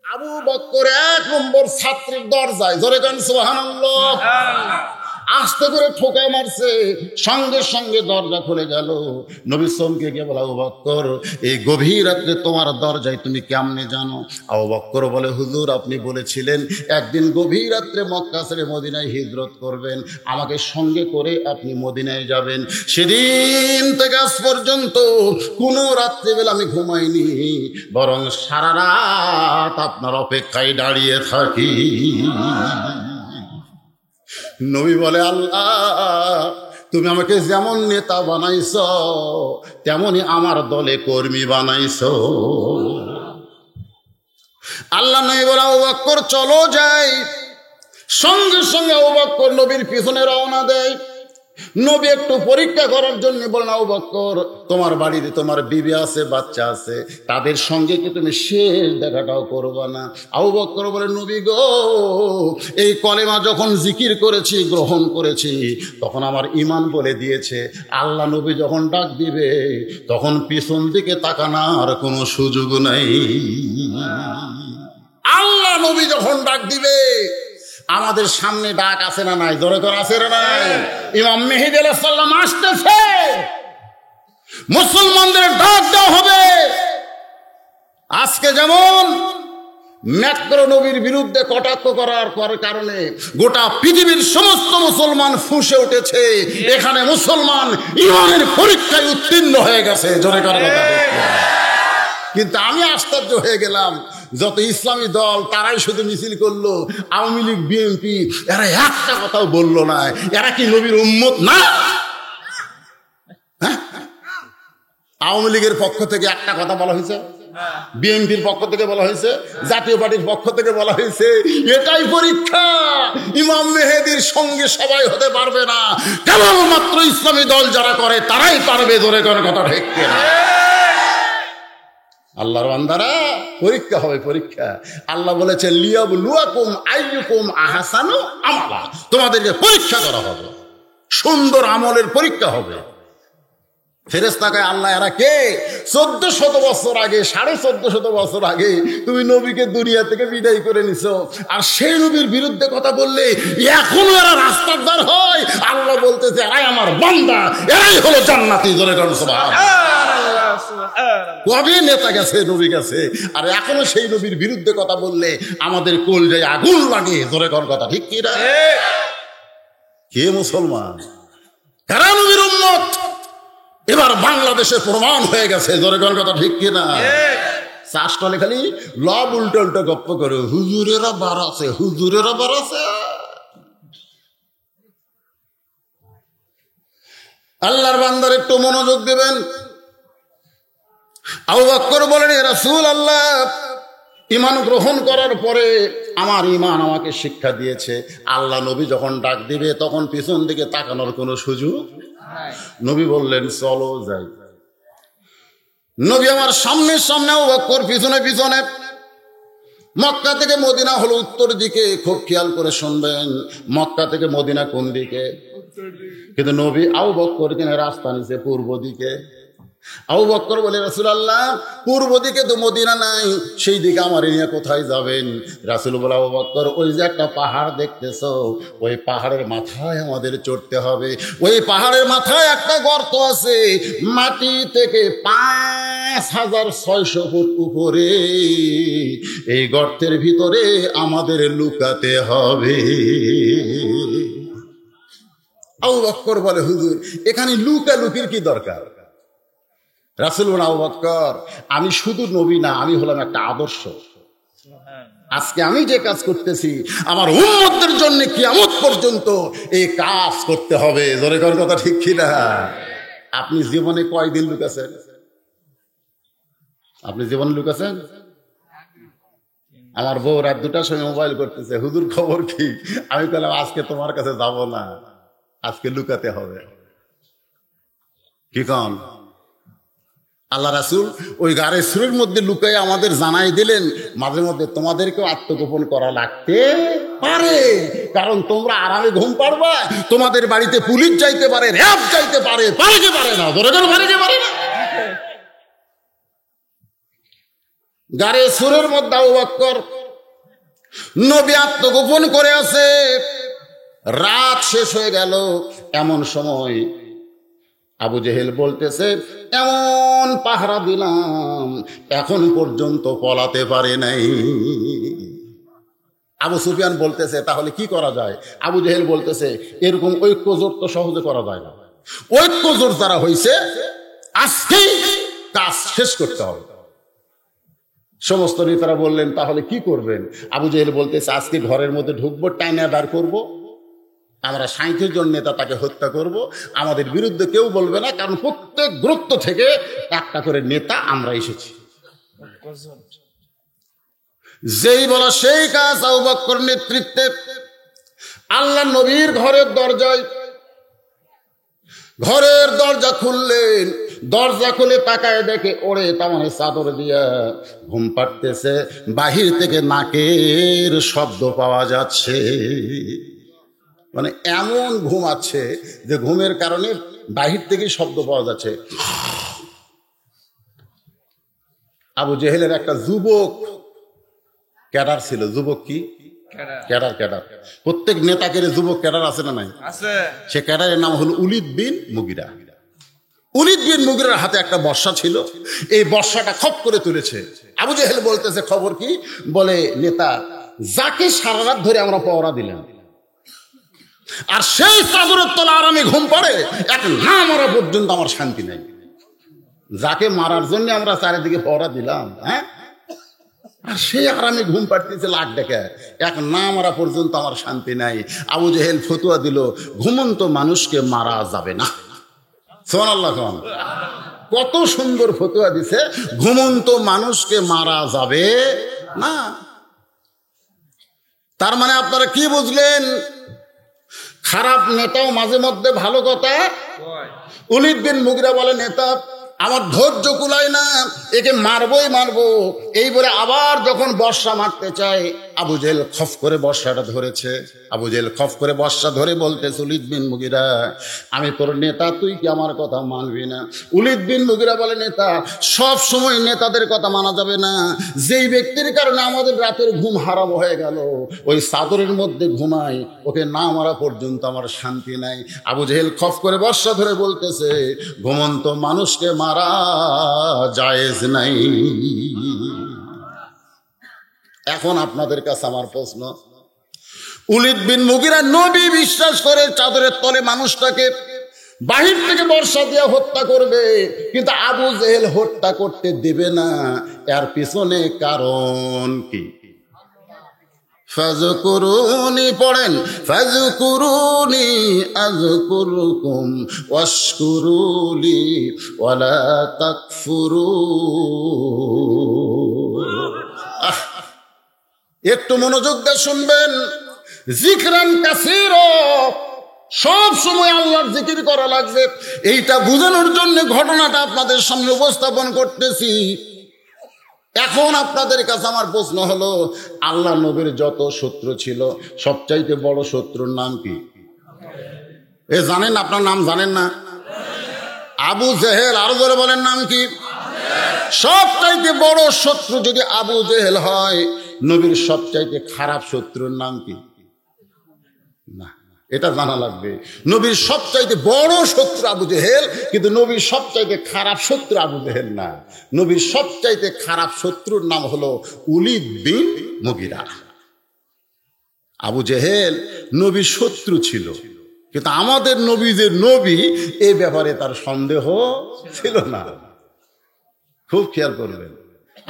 আবু বকর 1 নম্বর ছাত্রের দরজায়, জোরে গান সুবহানাল্লাহ, আস্তে করে ঠোকা মারছে, সঙ্গে সঙ্গে দরজা খুলে গেল। নবী চমকে গিয়ে বলে, আবু বকর, এই গভীর রাত্রে তোমার দরজায় তুমি কেমনে জানো? আবু বকর বলে, হুজুর আপনি বলেছিলেন একদিন গভীর রাত্রে মক্কা ছেড়ে মদিনায় হিজরত করবেন, আমাকে সঙ্গে করে আপনি মদিনায় যাবেন। সেদিন থেকে আজ পর্যন্ত কোনো রাত্রিবেলা আমি ঘুমাইনি, বরং সারা রাত আপনার অপেক্ষায় দাঁড়িয়ে থাকি। নবী বলে, আল্লাহ তুমি আমাকে যেমন নেতা বানাইছ তেমনি আমার দলে কর্মী বানাইছ। আল্লাহ নবী বলে, আবু বকর চলো যাই। সঙ্গে সঙ্গে আবু বকর নবীর পিছনে রওনা দেয়। নবী একটু পরীক্ষা করার জন্য বলেন, আবু বকর তোমার বাড়িতে তোমার বিবি আছে, বাচ্চা আছে, তাদের সঙ্গে কি তুমি শেষ দেখাটাও করবা না? আবু বকর বলে, নবী গো, এই কলেমা যখন জিকির করেছি, গ্রহণ করেছি, তখন আমার ঈমান বলে দিয়েছে আল্লাহ নবী যখন ডাক দিবে তখন পিছন দিকে তাকানোর কোনো সুযোগ নাই। আল্লাহ নবী যখন ডাক দিবে, আমাদের সামনে ডাক আছে না নাই? জোরে করে আছে না নাই? ইমাম মেহেদী আলাইহিস সালাম আসতেছে, মুসলমানদের ডাক দেওয়া হবে। আজকে যেমন মেট্রো নবীর বিরুদ্ধে কটাক্ষ করার কারণে গোটা পৃথিবীর সমস্ত মুসলমান ফুঁসে উঠেছে, এখানে মুসলমান ইমানের পরীক্ষায় উত্তীর্ণ হয়ে গেছে। জোরে করে কথা। কিন্তু আমি আশ্চর্য হয়ে গেলাম, যত ইসলামী দল তারাই শুধু মিছিল করলো, আওয়ামী লীগ বিএনপি এরা একটা কথাও বললো না। এরা কি নবীর উম্মত না? আওয়ামী লীগের পক্ষ থেকে একটা কথা বলা হয়েছে, বিএনপির পক্ষ থেকে বলা হয়েছে, জাতীয় পার্টির পক্ষ থেকে বলা হয়েছে, এটাই পরীক্ষা, ইমাম মেহেদীর সঙ্গে সবাই হতে পারবে না, কেবলমাত্র ইসলামী দল যারা করে তারাই পারবে। জোরে করে কথা ঠিক না? আল্লাহর বান্দারা, পরীক্ষা হবে, পরীক্ষা। আল্লাহ বলেছে, লিয়াবলুয়াকুম আইয়ুকুম আহসানু আমালা, তোমাদেরকে পরীক্ষা করা হবে, সুন্দর আমলের পরীক্ষা হবে। ফেরেশতাকে আল্লাহ, এরা কে? 1400 বছর আগে, 1450 বছর আগে তুমি নবীকে দুনিয়া থেকে বিদায় করে নিছো, আর সেই নবীর বিরুদ্ধে কথা বললে এখনো এরা রাস্তার দ্বার হয়। আল্লাহ বলতেছে, এরাই আমার বান্দা, এরাই হলো জান্নাতি। জোরে করে সুবহানাল্লাহ। কবে নেতা গেছে, নবী গেছে, আর এখনো সেই নবীর বিরুদ্ধে কথা বললে আমাদের কলজায় আগুন লাগে। জোরে কর কথা ঠিক কি না? কে মুসলমান, কারা নবীর উম্মত? এবার বাংলাদেশে প্রমাণ হয়ে গেছে। জোরে কর কথা ঠিক কি না? চাষটলে খালি লব উল্টো উল্টো গপ্প করে, হুজুরেরা বার আছে, হুজুরেরা বার আছে। আল্লাহর বান্দার একটু মনোযোগ দেবেন। আবু বকর বলেন, ইয়া রাসূলুল্লাহ, ঈমান গ্রহণ করার পরে আমার ঈমান আমাকে শিক্ষা দিয়েছে, আল্লাহ নবী যখন ডাক দিবে তখন পিছন দিকে তাকানোর কোনো সুযোগ নাই। নবী বললেন, চলো যাই। নবী আমার সামনে সামনে, আবু বকর পিছনে পিছনে। মক্কা থেকে মদিনা হলো উত্তর দিকে, খুব খেয়াল করে শুনবেন, মক্কা থেকে মদিনা কোন দিকে? কিন্তু নবী আবু বকর তিনি রাস্তা নিছে পূর্ব দিকে। আবু বকর বলে, রাসূলুল্লাহ, পূর্ব দিকে তো মদিনা নাই, সেই দিকে আমার নিয়ে কোথায় যাবেন? রাসূল বলে, আবু বকর, ওই যে একটা পাহাড় দেখতেছো, ওই পাহাড়ের মাথায় আমাদের চড়তে হবে। ওই পাহাড়ের মাথায় একটা গর্ত আছে, মাটি থেকে 5600 ফুট উপরে, এই গর্তের ভিতরে আমাদের লুকাতে হবে। আবু বকর বলে, হুজুর, এখানে লুকালুকির কি দরকার? রাসূল বলেন, আবু বকর, আমি শুধু নবী না, আমি হলাম একটা আদর্শ। আজকে আমি যে কাজ করতেছি, আমার উম্মতের জন্য কিয়ামত পর্যন্ত এই কাজ করতে হবে। জোরে কর কথা ঠিক কি না? আপনি জীবনে কয়দিন লুকাছেন? আপনি জীবনে লুকাছেন? আমার বউ রাত 2টার সময় মোবাইল করতেছে, হুজুর খবর কি? আমি বললাম, আজকে তোমার কাছে যাব না, আজকে লুকাতে হবে। কি কন? আল্লাহ রাসূল ওই গারে সুরের মধ্যে লুকাই আমাদের জানাই দিলেন, মাঝে মধ্যে তোমাদেরকেও আত্মগোপন করা লাগতে পারে, কারণ তোমরা আরামে ঘুম পাড়বা, তোমাদের বাড়িতে পুলিশ যাইতে পারে, র‍্যাব যাইতে পারে, পারে কি পারে না? ধরে ধরে পারে কি পারে না? গাড়ি সুরের মধ্যে আবু বকর নবী আত্মগোপন করে আছে। রাত শেষ হয়ে গেল, এমন সময় আবু জেহেল বলতেছে, এমন পাহারা দিলাম এখন পর্যন্ত পলাতে পারে নাই। আবু সুফিয়ান বলতেছে, তাহলে কি করা যায়? আবু জেহেল বলতেছে, এরকম ঐক্য জোট তো সহজে করা যায় না। ঐক্য জোট যারা হয়েছে আজকেই কাজ শেষ করতে হবে। সমস্ত নেতারা বললেন, তাহলে কি করবেন? আবু জেহেল বলতেছে, আজকে ঘরের মধ্যে ঢুকবো, টাইনা দাঁড় করবো, আমরা 37 জন নেতা তাকে হত্যা করব, আমাদের বিরুদ্ধে কেউ বলবে না, কারণ প্রত্যেক গুরুত্ব থেকে একটা করে নেতা আমরা এসেছি। যেই বলা সেই কাজ। আবু বকর নেতৃত্বে আল্লাহ নবীর ঘরের দরজা খুললেন। দরজা খুলে তাকায় দেখে ওরে তামানে চাদর দিয়া ঘুম পাড়তেছে, বাহির থেকে নাকের শব্দ পাওয়া যাচ্ছে। মানে এমন ঘুমাচ্ছে যে ঘুমের কারণে বাহির থেকে শব্দ পাওয়া যাচ্ছে। আবু জেহেলের একটা যুবক ক্যাডার ছিল। যুবক কি? ক্যাডার। প্রত্যেক নেতাকে যুবক ক্যাডার আছে না নাই? সে ক্যাডারের নাম হলো উলিদ বিন মুগিরা। উলিদ বিন মুগিরার হাতে একটা বর্শা ছিল। এই বর্শাটা খপ করে তুলেছে। আবু জেহেল বলতেছে, খবর কি? বলে, নেতা যাকে সারা রাত ধরে আমরা পহরা দিলাম, আর সেই চাদরের তলা আর আমি ঘুম পড়ে, এক না মারা পর্যন্ত আমার শান্তি নাই। যাকে মারার জন্য আমরা চারিদিকে পহরা দিলাম, হ্যাঁ, আর সেই আরামে ঘুম পাড়তেছে লাখ ডেকে, এক না মারা পর্যন্ত আমার শান্তি নাই। আবু জেহেল ফতুয়া দিল, ঘুমন্ত মানুষকে মারা যাবে না। সুবহানাল্লাহ। কত সুন্দর ফতুয়া দিছে, ঘুমন্ত মানুষকে মারা যাবে না। তার মানে আপনারা কি বুঝলেন? খারাপ নেতাও মাঝে মধ্যে ভালো কথা। উলিদ বিন মুগিরা বলে, নেতা আমার ধৈর্য কুলায় না, একে মারবই মারবো। এই বলে আবার যখন বর্ষা মারতে চায়, আবু জেহেল খফ করে বর্ষাটা ধরেছে। আবু জেহেল খফ করে বর্ষা ধরে বলতেছে, উলিদ বিন মুগিরা, আমি তোর নেতা, তুই কি আমার কথা মানবি না? উলিদ বিন মুগিরা বলে, নেতা সব সময় নেতাদের কথা মানা যাবে না। যেই ব্যক্তির কারণে আমাদের রাতের ঘুম হারাম হয়ে গেল, ওই চাদরের মধ্যে ঘুমাই, ওকে না মারা পর্যন্ত আমার শান্তি নাই। আবু জেহেল খফ করে বর্ষা ধরে বলতেছে, ঘুমন্ত মানুষকে মারা জায়েজ নাই। এখন আপনাদের কাছে আমার প্রশ্ন, উলিদ বিন মুগিরা নবী বিশ্বাস করে চাদরের তলে মানুষটাকে বাহির থেকে বর্ষা দিয়ে হত্যা করবে, কিন্তু আবু জেহেল হত্যা করতে দেবে না। এর পিছনে কারণ কি? ফাজকুরুনি পড়েন, ফাজকুরুনি আযকুরুকুম ওয়াশকুরুলি ওয়ালা তাকফুরুন। একটু মনোযোগ দিয়ে শুনবেন। জিকরান কাসীরা, সব সময় আল্লাহর জিকির করা লাগবে। এইটা বোঝানোর জন্য ঘটনাটা আপনাদের সামনে উপস্থাপন করতেছি। এখন আপনাদের কাছে আমার প্রশ্ন হলো, আল্লাহ নবীর যত শত্রু ছিল, সবচাইতে বড় শত্রুর নাম কি? এ জানেন? আপনার নাম জানেন না? আবু জেহেল। আরো জোরে বলেন, নাম কি? সবচাইতে বড় শত্রু যদি আবু জেহেল হয়, নবীর সবচাইতে খারাপ শত্রুর নাম কি? না, এটা জানা লাগবে। নবীর সবচাইতে বড় শত্রু আবু জেহেল, কিন্তু নবীর সবচাইতে খারাপ শত্রু আবু জেহেল না। নবীর সবচাইতে খারাপ শত্রুর নাম হলো উলিদ বিন মুগিরা। আবু জেহেল নবীর শত্রু ছিল, কিন্তু আমাদের নবী যে নবী, এই ব্যাপারে তার সন্দেহ ছিল না। খুব খেয়াল করবেন,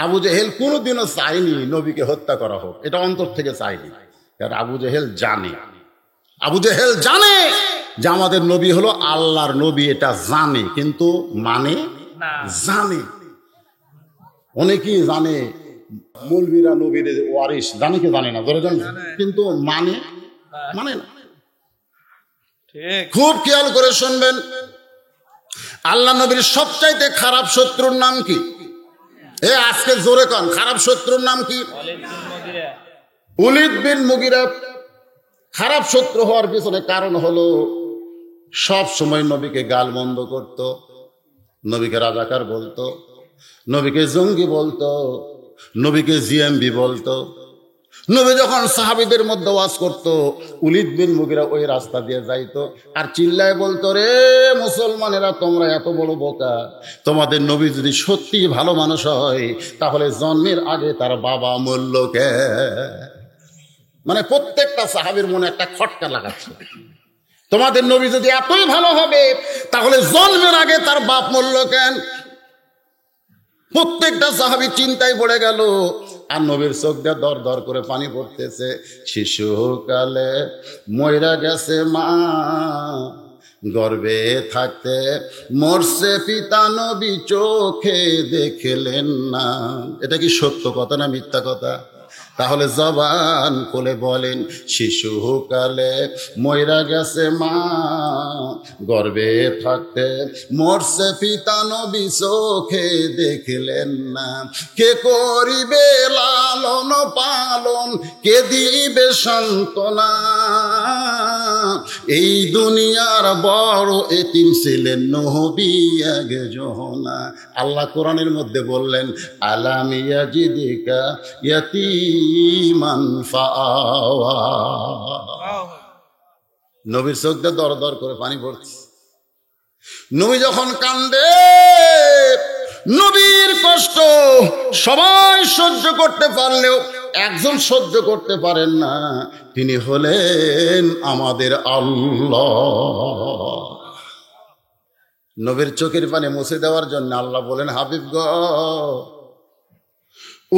আবু জেহেল কোনোদিনও চায়নি নবীকে হত্যা করা হোক, এটা অন্তর থেকে চায়নি। কারণ আবু জেহেল জানে যে আমাদের নবী হলো আল্লাহর নবী, এটা জানে, কিন্তু মানে জানে। অনেকেই জানে মৌলবীরা নবীর ওয়ারিস, জানে কি জানে না, ধরে জানে, কিন্তু মানে না। খুব খেয়াল করে শুনবেন, আল্লাহ নবীর সবচাইতে খারাপ শত্রুর নাম কি? আজকে জোরে কন, খারাপ শত্রুর নাম কি? উলিদ বিন মুগিরা। খারাপ শত্রু হওয়ার পিছনে কারণ হলো, সব সময় নবীকে গালমন্দ করত, নবীকে রাজাকার বলতো, নবীকে জঙ্গি বলতো, নবীকে জিএমবি বলতো। নবী যখন সাহাবীদের মধ্যে ওয়াজ করতো, উলিদ বিন মুগিরা ওই রাস্তা দিয়ে যাইতো আর চিল্লায় বলতো, রে মুসলমানেরা, তোমরা এত বড় বোকা, তোমাদের নবী যদি সত্যি ভালো মানুষ হয় তাহলে জন্মের আগে তার বাবা মরল কে? মানে প্রত্যেকটা সাহাবীর মনে একটা খটকা লাগাচ্ছে, তোমাদের নবী যদি এতই ভালো হবে তাহলে জন্মের আগে তার বাপ মরল কেন? প্রত্যেকটা সাহাবী চিন্তায় পড়ে গেল। আর নবীর চোখ দিয়ে দর দর করে পানি পড়তেছে। শিশুকালে মইরা গেছে মা, গর্ভে থাকতে মরছে পিতা, নবী চোখে দেখলেন না। এটা কি সত্য কথা না মিথ্যা কথা? তাহলে জবান খুলে বলেন, শিশুকালে মইরা গেছে মা, গর্ভে থাকতে মরছে পিতা, নবী চোখে দেখলেন না। কে করিবে লালন পালন, কে দিবে সান্ত্বনা? এই দুনিয়ার বড় এতিম ছিলেন নবী একজনা। আল্লাহ কোরআনের মধ্যে বললেন, আলাম ইয়াজিদিকা ইয়াতীমান ফাআওয়া। নবীর চোখ দিয়ে দর দর করে পানি পড়ছে। নবী যখন কান্দে, নবীর কষ্ট সবাই সহ্য করতে পারলেও একজন সহ্য করতে পারেন না, তিনি হলেন আমাদের আল্লাহ। নবীর চোখের পানি মুছে দেওয়ার জন্য আল্লাহ বলেন, হাবিব গো,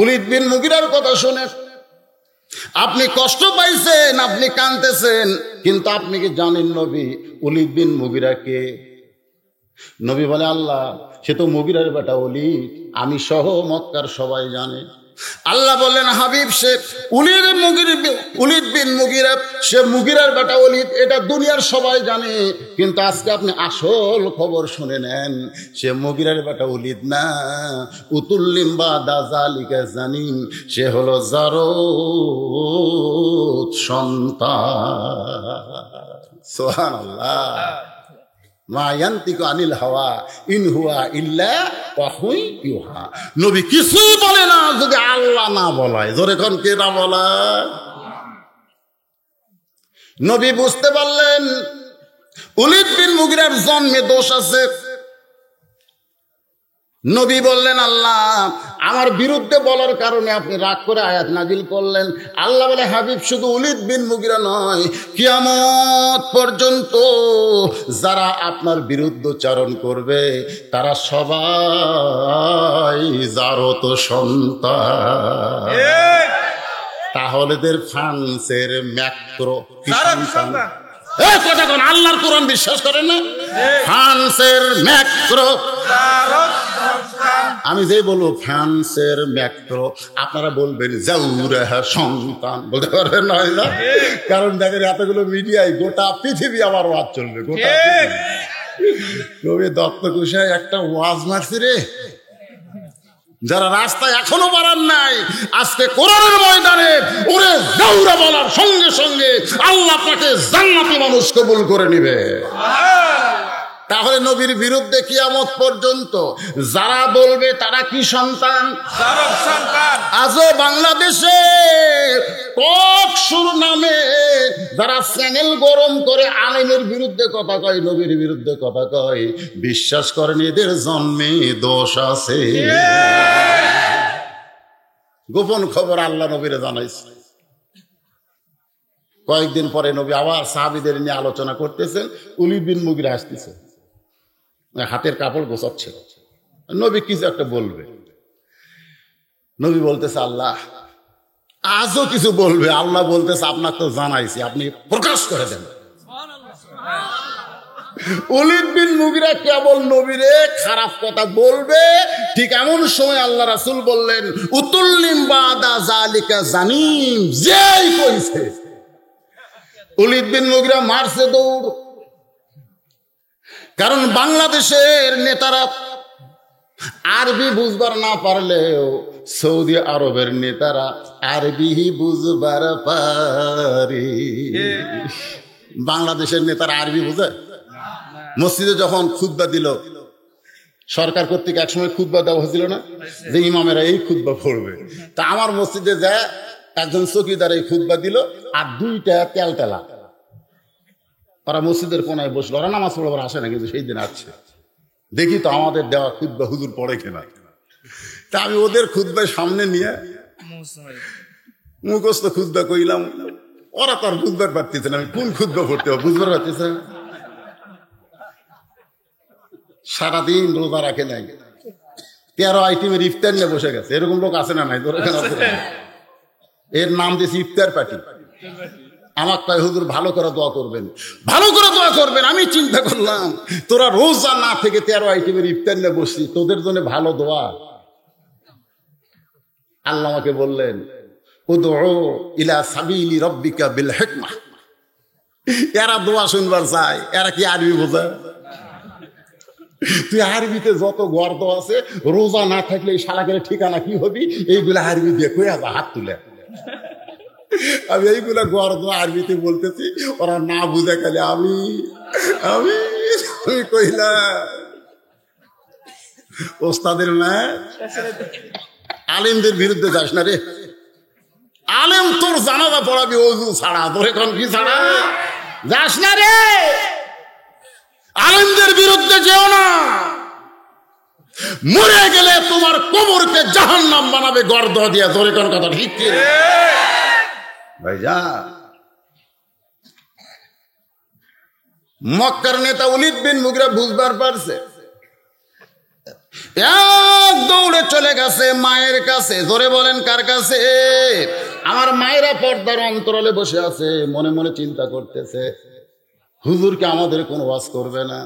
উলিদ বিন মুগিরার কথা শুনে আপনি কষ্ট পাইছেন, আপনি কাঁদতেছেন, কিন্তু আপনি কি জানেন নবী উলিদ বিন মুগিরা কে? নবী বলে, আল্লাহ, সে তো মুগিরার বেটা উলিদ, আমি সহ মক্কার সবাই জানে। আল্লাহ বললেন, হাবিব, সে উলিদ বিন মুগিরা, সে মুগিরার বেটা উলিদ, এটা দুনিয়ার সবাই জানে, কিন্তু আজকে আপনি আসল খবর শুনে নেন। সে মুগিরার বেটা উলিদ না, উতুল্লিম বা দাজালিকা জানিম, সে হলো জারদ সন্তান। সুবহানাল্লাহ। মা ইয়ান্তিকু আনিল হাওয়া ইন হুয়া ইল্লা ওয়াহুই ইউহা। নবী কিছুই বলে না যদি আল্লাহ না বলায়। জোরে কোন কে না বলায়? নবী বুঝতে পারলেন উলিদ বিন মুগিরার জন্মে দোষ আছে। নবী বললেন, আল্লাহ, আমার বিরুদ্ধে বলার কারণে আপনি রাগ করে আয়াত নাজিল করলেন। আল্লাহ বলে, হাবিব, শুধু উলিদ বিন মুগিরা নয়, কিয়ামত পর্যন্ত যারা আপনার বিরুদ্ধচারণ করবে তারা সবাই জারত সন্তান। তাহলে দের ফ্রান্সের ম্যাক্রো সন্তান। আল্লাহর কোরআন বিশ্বাস করেন না? ফ্রান্সের ম্যাক্রো, আমি যে বলবো ফ্রান্সের ম্যাক্রো, আপনারা বলবেন জাউরাহা সন্তান। বলতে পারবেন না? কারণ দেখেন এতগুলো মিডিয়ায় গোটা পৃথিবী আমার ওয়াজ চলবে। গোটা কবি দত্ত কুশায় একটা ওয়াজ মারছে রে, যারা রাস্তায় এখনো বাড়ান নাই, আজকে কোরআনের ময়দানে ওরে জাউরা বলার সঙ্গে সঙ্গে আল্লাহ তাকে জান্নাতি মানুষ কবুল করে নিবে। তাহলে নবীর বিরুদ্ধে কিয়ামত পর্যন্ত যারা বলবে তারা কি সন্তান? আজও বাংলাদেশে টক শুরু নামে যারা চ্যানেল গরম করে আলেমের বিরুদ্ধে কথা কয়, নবীর বিরুদ্ধে কথা কয়, বিশ্বাস করেন এদের জন্মে দোষ আছে। গোপন খবর আল্লাহ নবীরে জানাইছে। কয়েকদিন পরে নবী আবার সাহাবীদের নিয়ে আলোচনা করতেছেন, উলিদ বিন মুগিরা আসতেছে, হাতের কাপড় গোছাচ্ছে। নবী কিছু একটা বলবে, নবী বলতেছে, আল্লাহ আজও কিছু বলবে। আল্লাহ বলতেছে, আপনাকে তো জানাইছি, আপনি প্রকাশ করে দেন। উলিদ বিন মুগিরা কেবল নবীরে খারাপ কথা বলবে, ঠিক এমন সময় আল্লাহ রাসূল বললেন, উতুল্লিম বাদা জালিকা জানিম, যেই কইছে। উলিদ বিন মুগিরা মারছে দৌড়। কারণ বাংলাদেশের নেতারা আরবি বুঝবার না পারলেও সৌদি আরবের নেতারা আরবি বুঝবার পারে। বাংলাদেশের নেতারা আরবি বুঝে? মসজিদে যখন খুতবা দিল, সরকার কর্তৃক একসময় খুতবা দেওয়া হয়েছিল না, যে ইমামেরা এই খুতবা পড়বে। তা আমার মসজিদে যায় একজন চকিদার এই খুতবা দিল, আর দুইটা তেলতেলা ওরা মসজিদের কোনায় বসলো। ওরা নামাজ পড়বার আসে না, কিন্তু সেই দিন আসছে। দেখি তো আমাদের দেওয়া খুতবা হুজুর পড়ে কিনা। তা আমি ওদের খুতবায় সামনে নিয়ে মুখস্থ খুতবা কইলাম। ওরা তো আর বুঝবার পারতেছে না আমি কোন খুতবা পড়তে হবে, বুঝবার পারতেছে না। সারাদিন রোজা রাখে নাই, 13 আইটেমের ইফতার নিয়ে বসে গেছে। এরকম লোক আছে না নাই? এর নাম দিয়েছে ইফতার পার্টি। আমার কয় হুজুর ভালো করে দোয়া করবেন, ভালো করে দোয়া করবেন। আমি চিন্তা করলাম তোরা রোজা না থেকে 13 আইটেমের ইফতার নিয়ে বসছি, তোদের জন্য ভালো দোয়া। আল্লাহ আমাকে বললেন উদউ ইলা সাবিলি রাব্বিকা বিল হিকমাহ। এরা দোয়া শুনবার চায়, এরা কি আরবি বোঝে? তুই আরবিতে যত গর্দ আছে, রোজা না থাকলে এই শালাকের ঠিকানা কি হবি, এইগুলা আরবি দিয়ে কই হাত তুলে। আমি এইগুলা গর্দ আরবিতে বলতেছি, ওরা না বুঝে খালি আমি আমি কইলা ওস্তাদের না। আলেমদের বিরুদ্ধে যাস না রে। আলেম তোর জানাজা পড়াবি ওযু ছাড়া, তোর এখন কি ছাড়া যাস না রে। আলেমদের বিরুদ্ধে যেও না, মরে গেলে তোমার কোমরকে জাহান্নাম বানাবে গর্দ দিয়া। তোর এখন কথা ঠিক কি ভাই? যা মক্কার নেতা ওলীদ বিন মুগীরা বুঝবার পারছে, এক দৌড়ে চলে গেছে মায়ের কাছে। জোরে বলেন কার কাছে? আমার মায়েরা পর্দার অন্তরালে বসে আছে, মনে মনে চিন্তা করতেছে হুজুরকে আমাদের কোনো ওয়াজ করবে না।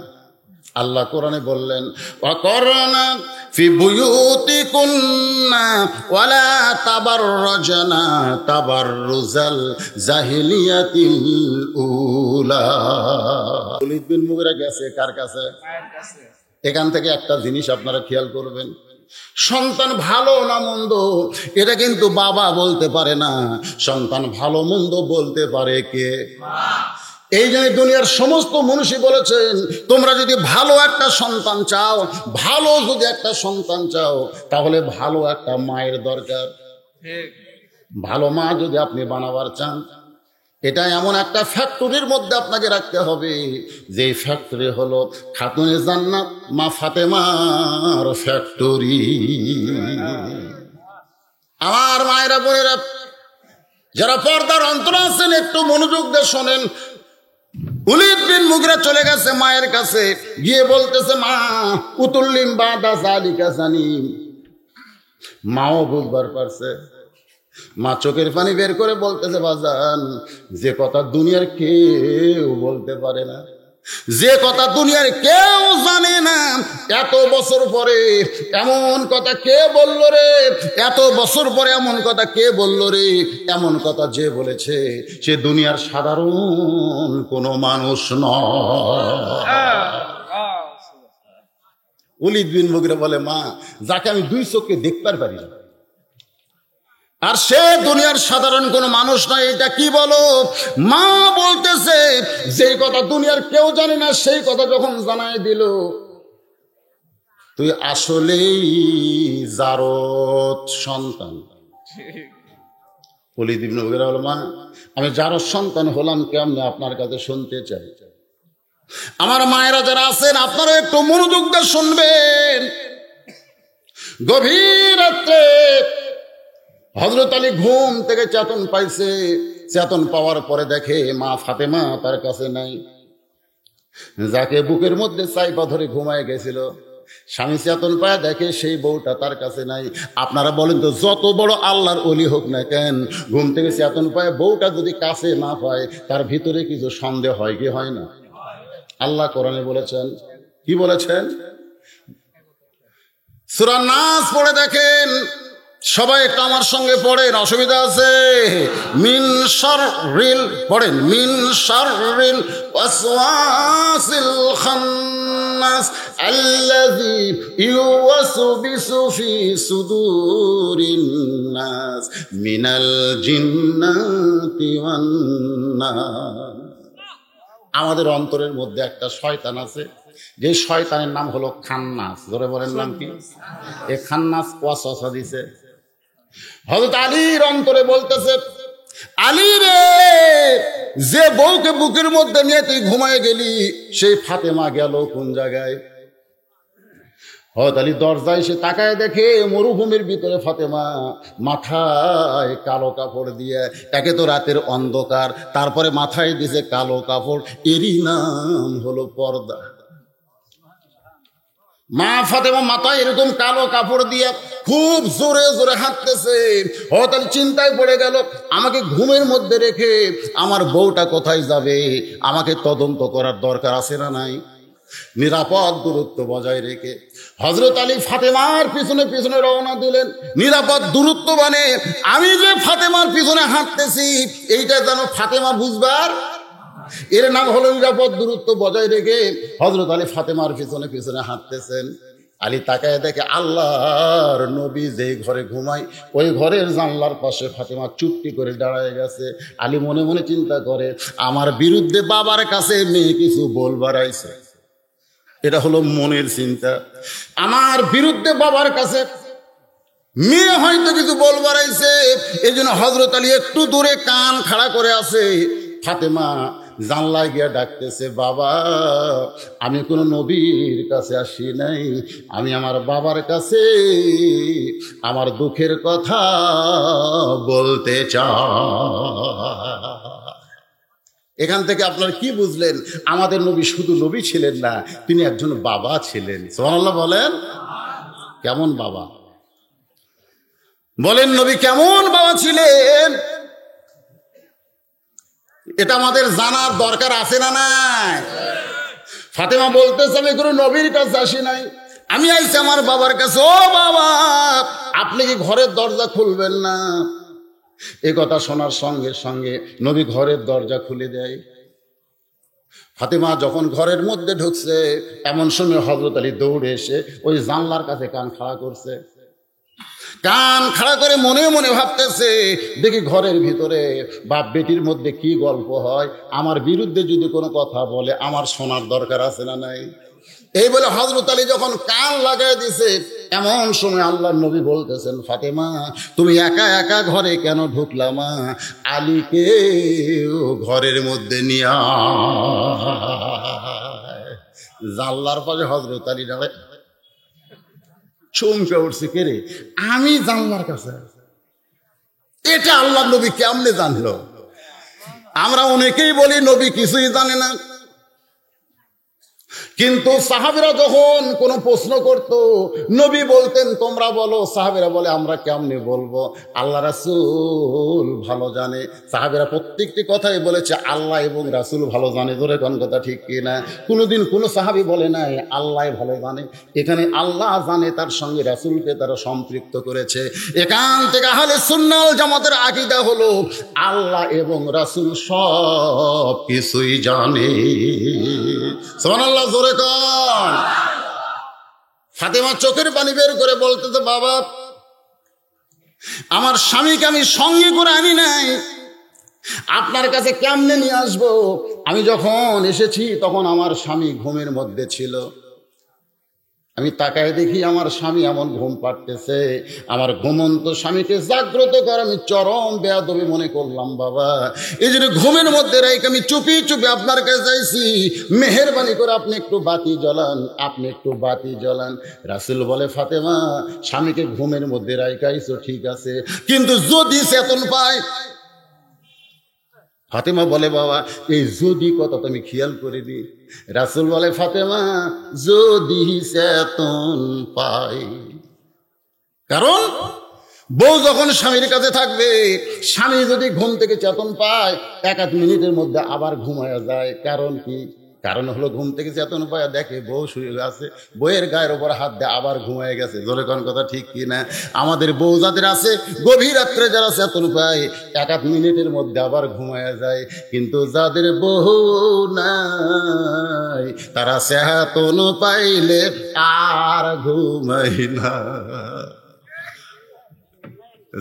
আল্লাহ কোরআনে বললেন ওয়াকরনা ফি বুয়ুতিকুন্না ওয়ালা তাবাররাজনা তাবাররুজাল জাহিলিয়াতিল উলা। ওলীদ বিন মুগীরা গেছে কার কাছে? এখান থেকে একটা জিনিস আপনারা খেয়াল করবেন, সন্তান ভালো না মন্দ এটা কিন্তু বাবা বলতে পারে না, সন্তান ভালো মন্দ বলতে পারে কে? এই জন্য দুনিয়ার সমস্ত মানুষই বলেছেন তোমরা যদি ভালো একটা সন্তান চাও, ভালো যদি একটা সন্তান চাও, তাহলে ভালো একটা মায়ের দরকার। ভালো মা যদি আপনি বানাবার চান, এটা এমন একটা ফ্যাক্টরির মধ্যে আপনাকে রাখতে হবে, যে ফ্যাক্টরি হলো খাতুনে জান্নাত মা ফাতেমার ফ্যাক্টরি। আমার মায়েরা বোনেরা যারা পর্দার অন্তর আছেন, একটু মনোযোগ দিয়ে শোনেন। ওলীদ বিন মুগীরা চলে গেছে মায়ের কাছে, গিয়ে বলতেছে মা উতুল্লিম বাদা যালিকা জানিম। মাও বুঝবার পারছে। মা চোখের পানি বের করে বলতেছে বাজান, যে কথা দুনিয়ার কেউ বলতে পারে না, যে কথা দুনিয়ার কেউ জানে না, এত বছর পরে এমন কথা কে বলল রে? এত বছর পরে এমন কথা কে বলল রে? এমন কথা যে বলেছে সে দুনিয়ার সাধারণ কোনো মানুষ নয়। ওলীদ বিন মুগীরা বলে মা, যাকে আমি 2 চোখে দেখতে পারি না, আর সে দুনিয়ার সাধারণ কোন মানুষ নয়, এটা কি বলো? মা বলতেছে যে কথা দুনিয়ার কেউ জানে না, সেই কথা যখন জানাই দিল, তুই আসলেই জারদ সন্তান। ওলীদ বিন মুগীরা বলে মা, আমি জারদ সন্তান হলাম কেমনে আপনার কাছে শুনতে চাই। আমার মায়েরা যারা আছেন আপনারা একটু মনোযোগ দিয়ে শুনবেন। গভীর রাত্রে হযরত আলী ঘুম থেকে চেতন পাইছে। চেতন পাওয়ার পরে দেখে মা ফাতেমা তার কাছে নাই, যাকে বুকের মধ্যে চাইপা ধরে ঘুমায় গেছিল। স্বামী চেতন পায় দেখে সেই বউটা তার কাছে নাই। আপনারা বলেন তো, যত বড় আল্লাহর ওলি হোক না কেন, ঘুম থেকে চেতন পায় বউটা যদি কাছে না পায়, তার ভিতরে কিছু সন্দেহ হয় কি হয় না? আল্লাহ কোরআনে বলেছেন, কি বলেছেন? সূরা নাস পড়ে দেখেন, সবাই একটু আমার সঙ্গে পড়েন, অসুবিধা আছে? মিন শাররিল, পড়েন, মিন শাররিল ওয়াসওয়াসিল খান্নাস আল্লাযী ইউওয়াসবিসু ফি সুদুরিন নাস মিনাল জিন্নাতি ওয়ান নাস। আমাদের অন্তরের মধ্যে একটা শয়তান আছে, যে শয়তানের নাম হলো খান্নাস। ধরে বলেন নাম কি? এ খান্নাস ওয়াসওয়াসা দিছে। হযরত আলীর অন্তরে বলতেছে, আলী রে, যে বউকে বুকের মধ্যে নিয়ে তুই ঘুমায় গেলি, সেই ফাতেমা গেল কোন জায়গায়? হযরত আলী দরজায় সে তাকায় দেখে মরুভূমির ভিতরে ফাতেমা মাথায় কালো কাপড় দিয়ে, একে তো রাতের অন্ধকার, তারপরে মাথায় দিছে কালো কাপড়, এরই নাম হলো পর্দা। মা ফাতেমা মাথায় এরকম কালো কাপড় দিয়ে খুব জোরে জোরে হাঁটতেছে। হযরত আলী চিন্তায় পড়ে গেল, আমাকে ঘুমের মধ্যে রেখে আমার বউটা কোথায় যাবে? আমাকে তদন্ত করার দরকার আছে না নাই? নিরাপদ দূরত্ব বজায় রেখে হযরত আলী ফাতেমার পিছনে পিছনে রওনা দিলেন। নিরাপদ দূরত্ব মানে আমি যে ফাতেমার পিছনে হাঁটতেছি এইটা যেন ফাতেমা বুঝবার, এর নাম হলো নিরাপদ দূরত্ব বজায় রেখে হযরত আলী ফাতেমার পিছনে পিছনে হাঁটতেছেন। আলী তাকায় দেখে আল্লাহর নবী যেই ঘরে ঘুমায় ওই ঘরের জানলার পাশে ফাতেমা চুপটি করে দাঁড়ায় গেছে। আলী মনে মনে চিন্তা করে, আমার বিরুদ্ধে বাবার কাছে মেয়ে কিছু বলবার আইছে। এটা হলো মনের চিন্তা। আমার বিরুদ্ধে বাবার কাছে মেয়ে হয়তো কিছু বলবার আইছে। এই জন্য হযরত আলী একটু দূরে কান খাড়া করে আছে। ফাতেমা জানলায় গিয়া ডাকতেছে, বাবা, আমি কোনো নবীর কাছে আসি নাই, আমি আমার বাবার কাছে আমার দুঃখের কথা বলতে চাই। এখান থেকে আপনারা কি বুঝলেন? আমাদের নবী শুধু নবী ছিলেন না, তিনি একজন বাবা ছিলেন। সুবহানাল্লাহ বলেন। কেমন বাবা? বলেন নবী কেমন বাবা ছিলেন? এটা আমাদের জানার দরকার আছে না নাই? ফাতেমা বলতেছে, আমি কোনো নবীর কাছে আসি নাই, আমি আইছি আমার বাবার কাছে। ও বাবা, আপনি কি ঘরের দরজা খুলবেন না? এ কথা শোনার সঙ্গে সঙ্গে নবী ঘরের দরজা খুলে দেয়। ফাতেমা যখন ঘরের মধ্যে ঢুকছে, এমন সময় হযরত আলী দৌড়ে এসে ওই জানলার কাছে কান খাড়া করছে। কান খাড়া করে মনে মনে ভাবতেছে, দেখি ঘরের ভিতরে বাপ বেটির মধ্যে কি গল্প হয়, আমার বিরুদ্ধে যদি কোনো কথা বলে আমার শোনার দরকার আছে না নাই? এই বলে হযরত আলী যখন কান লাগাই দিছে, এমন সময় আল্লাহর নবী বলতেছেন, ফাতেমা তুমি একা একা ঘরে কেন ঢুকলা মা? আলীকে ঘরের মধ্যে নিয়া। জানলার পাশে হযরত আলী দাঁড়ায় চমকে উঠছে, কে রে? আমি জানলার কাছে? এটা আল্লাহর নবী কেমনে জানলো? আমরা অনেকেই বলি নবী কিছুই জানে না, কিন্তু সাহাবীরা যখন কোনো প্রশ্ন করত, নবী বলতেন তোমরা বলো। সাহাবীরা বলে আমরা কেমনে বলবো, আল্লাহ রাসূল ভালো জানে। সাহাবীরা প্রত্যেকটি কথাই বলেছে আল্লাহ এবং রাসূল ভালো জানে। ধরে কোন কথা ঠিক কিনা? কোনোদিন কোনো সাহাবী বলে নাই আল্লাহ ভালো জানে। এখানে আল্লাহ জানে, তার সঙ্গে রাসূলকে তারা সম্পৃক্ত করেছে। এখান থেকে আহলে সুন্নাহ ওয়াল জামাতের আকীদা হলো আল্লাহ এবং রাসূল সব কিছুই জানে। সুবহানাল্লাহ, জোরে কোন। ফাতেমা চোখের পানি বের করে বলতেছে, বাবা, আমার স্বামীকে আমি সঙ্গে করে আনি নাই, আপনার কাছে কেমনে নিয়ে আসবো? আমি যখন এসেছি তখন আমার স্বামী ঘুমের মধ্যে ছিল। আমি তাকায় দেখি আমার স্বামী এমন ঘুম পাড়তেছে। আমার ঘুমন্ত স্বামীকে জাগ্রত করে আমি চরম বেয়াদবি মনে করলাম বাবা। এই জন্য ঘুমের মধ্যে রেখে আমি চুপি চুপি আপনার কাছে যাইছি, মেহেরবানি করে আপনি একটু বাতি জ্বলান, আপনি একটু বাতি জ্বলান। রাসূল বলে, ফাতেমা স্বামীকে ঘুমের মধ্যে রাইখাইছো ঠিক আছে, কিন্তু যদি চেতন পায়। ফাতেমা বলে, বাবা এই যদি কথা তুমি খেয়াল করে দি। রাসূল বলে, ফাতেমা যদি চেতন পায়। কারণ বউ যখন স্বামীর কাছে থাকবে, স্বামী যদি ঘুম থেকে চেতন পায় 1-1 মিনিটের মধ্যে আবার ঘুমায়া যায়। কারণ কি? কারণ হলো ঘুম থেকে চেতন পায় দেখে বউ শুয়ে আছে, বউয়ের গায়ের ওপর হাত দিয়ে আবার ঘুমায় গেছে। জোরে কোন কথা ঠিক কি না? আমাদের বউ যাদের আছে গভীর রাত্রে যারা চেতন পায় 1-1 মিনিটের মধ্যে আবার ঘুমায় যায়, কিন্তু যাদের বউ নাই তারা চেতন পাইলে আর ঘুমায় না।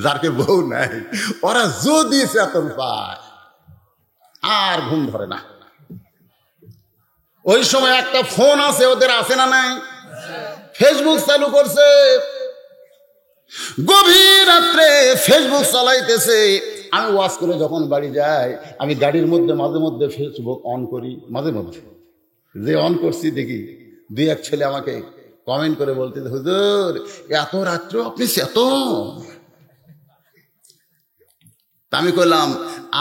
যারকে বউ নাই ওরা যদি চেতন পায় আর ঘুম ধরে না। ওই সময় একটা ফোন আছে, ওদের আছে না নাই? ফেসবুক চালু করছে, গভীর রাত্রে ফেসবুক চালাইতেছে। আমি ওয়াজ করে যখন বাড়ি যাই, আমি গাড়ির মধ্যে মাঝে মধ্যে ফেসবুক অন করি। মাঝে মধ্যে যে অন করছি দেখি দুই এক ছেলে আমাকে কমেন্ট করে বলতে, হুজুর এত রাত্রে আপনি চেতন? আমি কইলাম,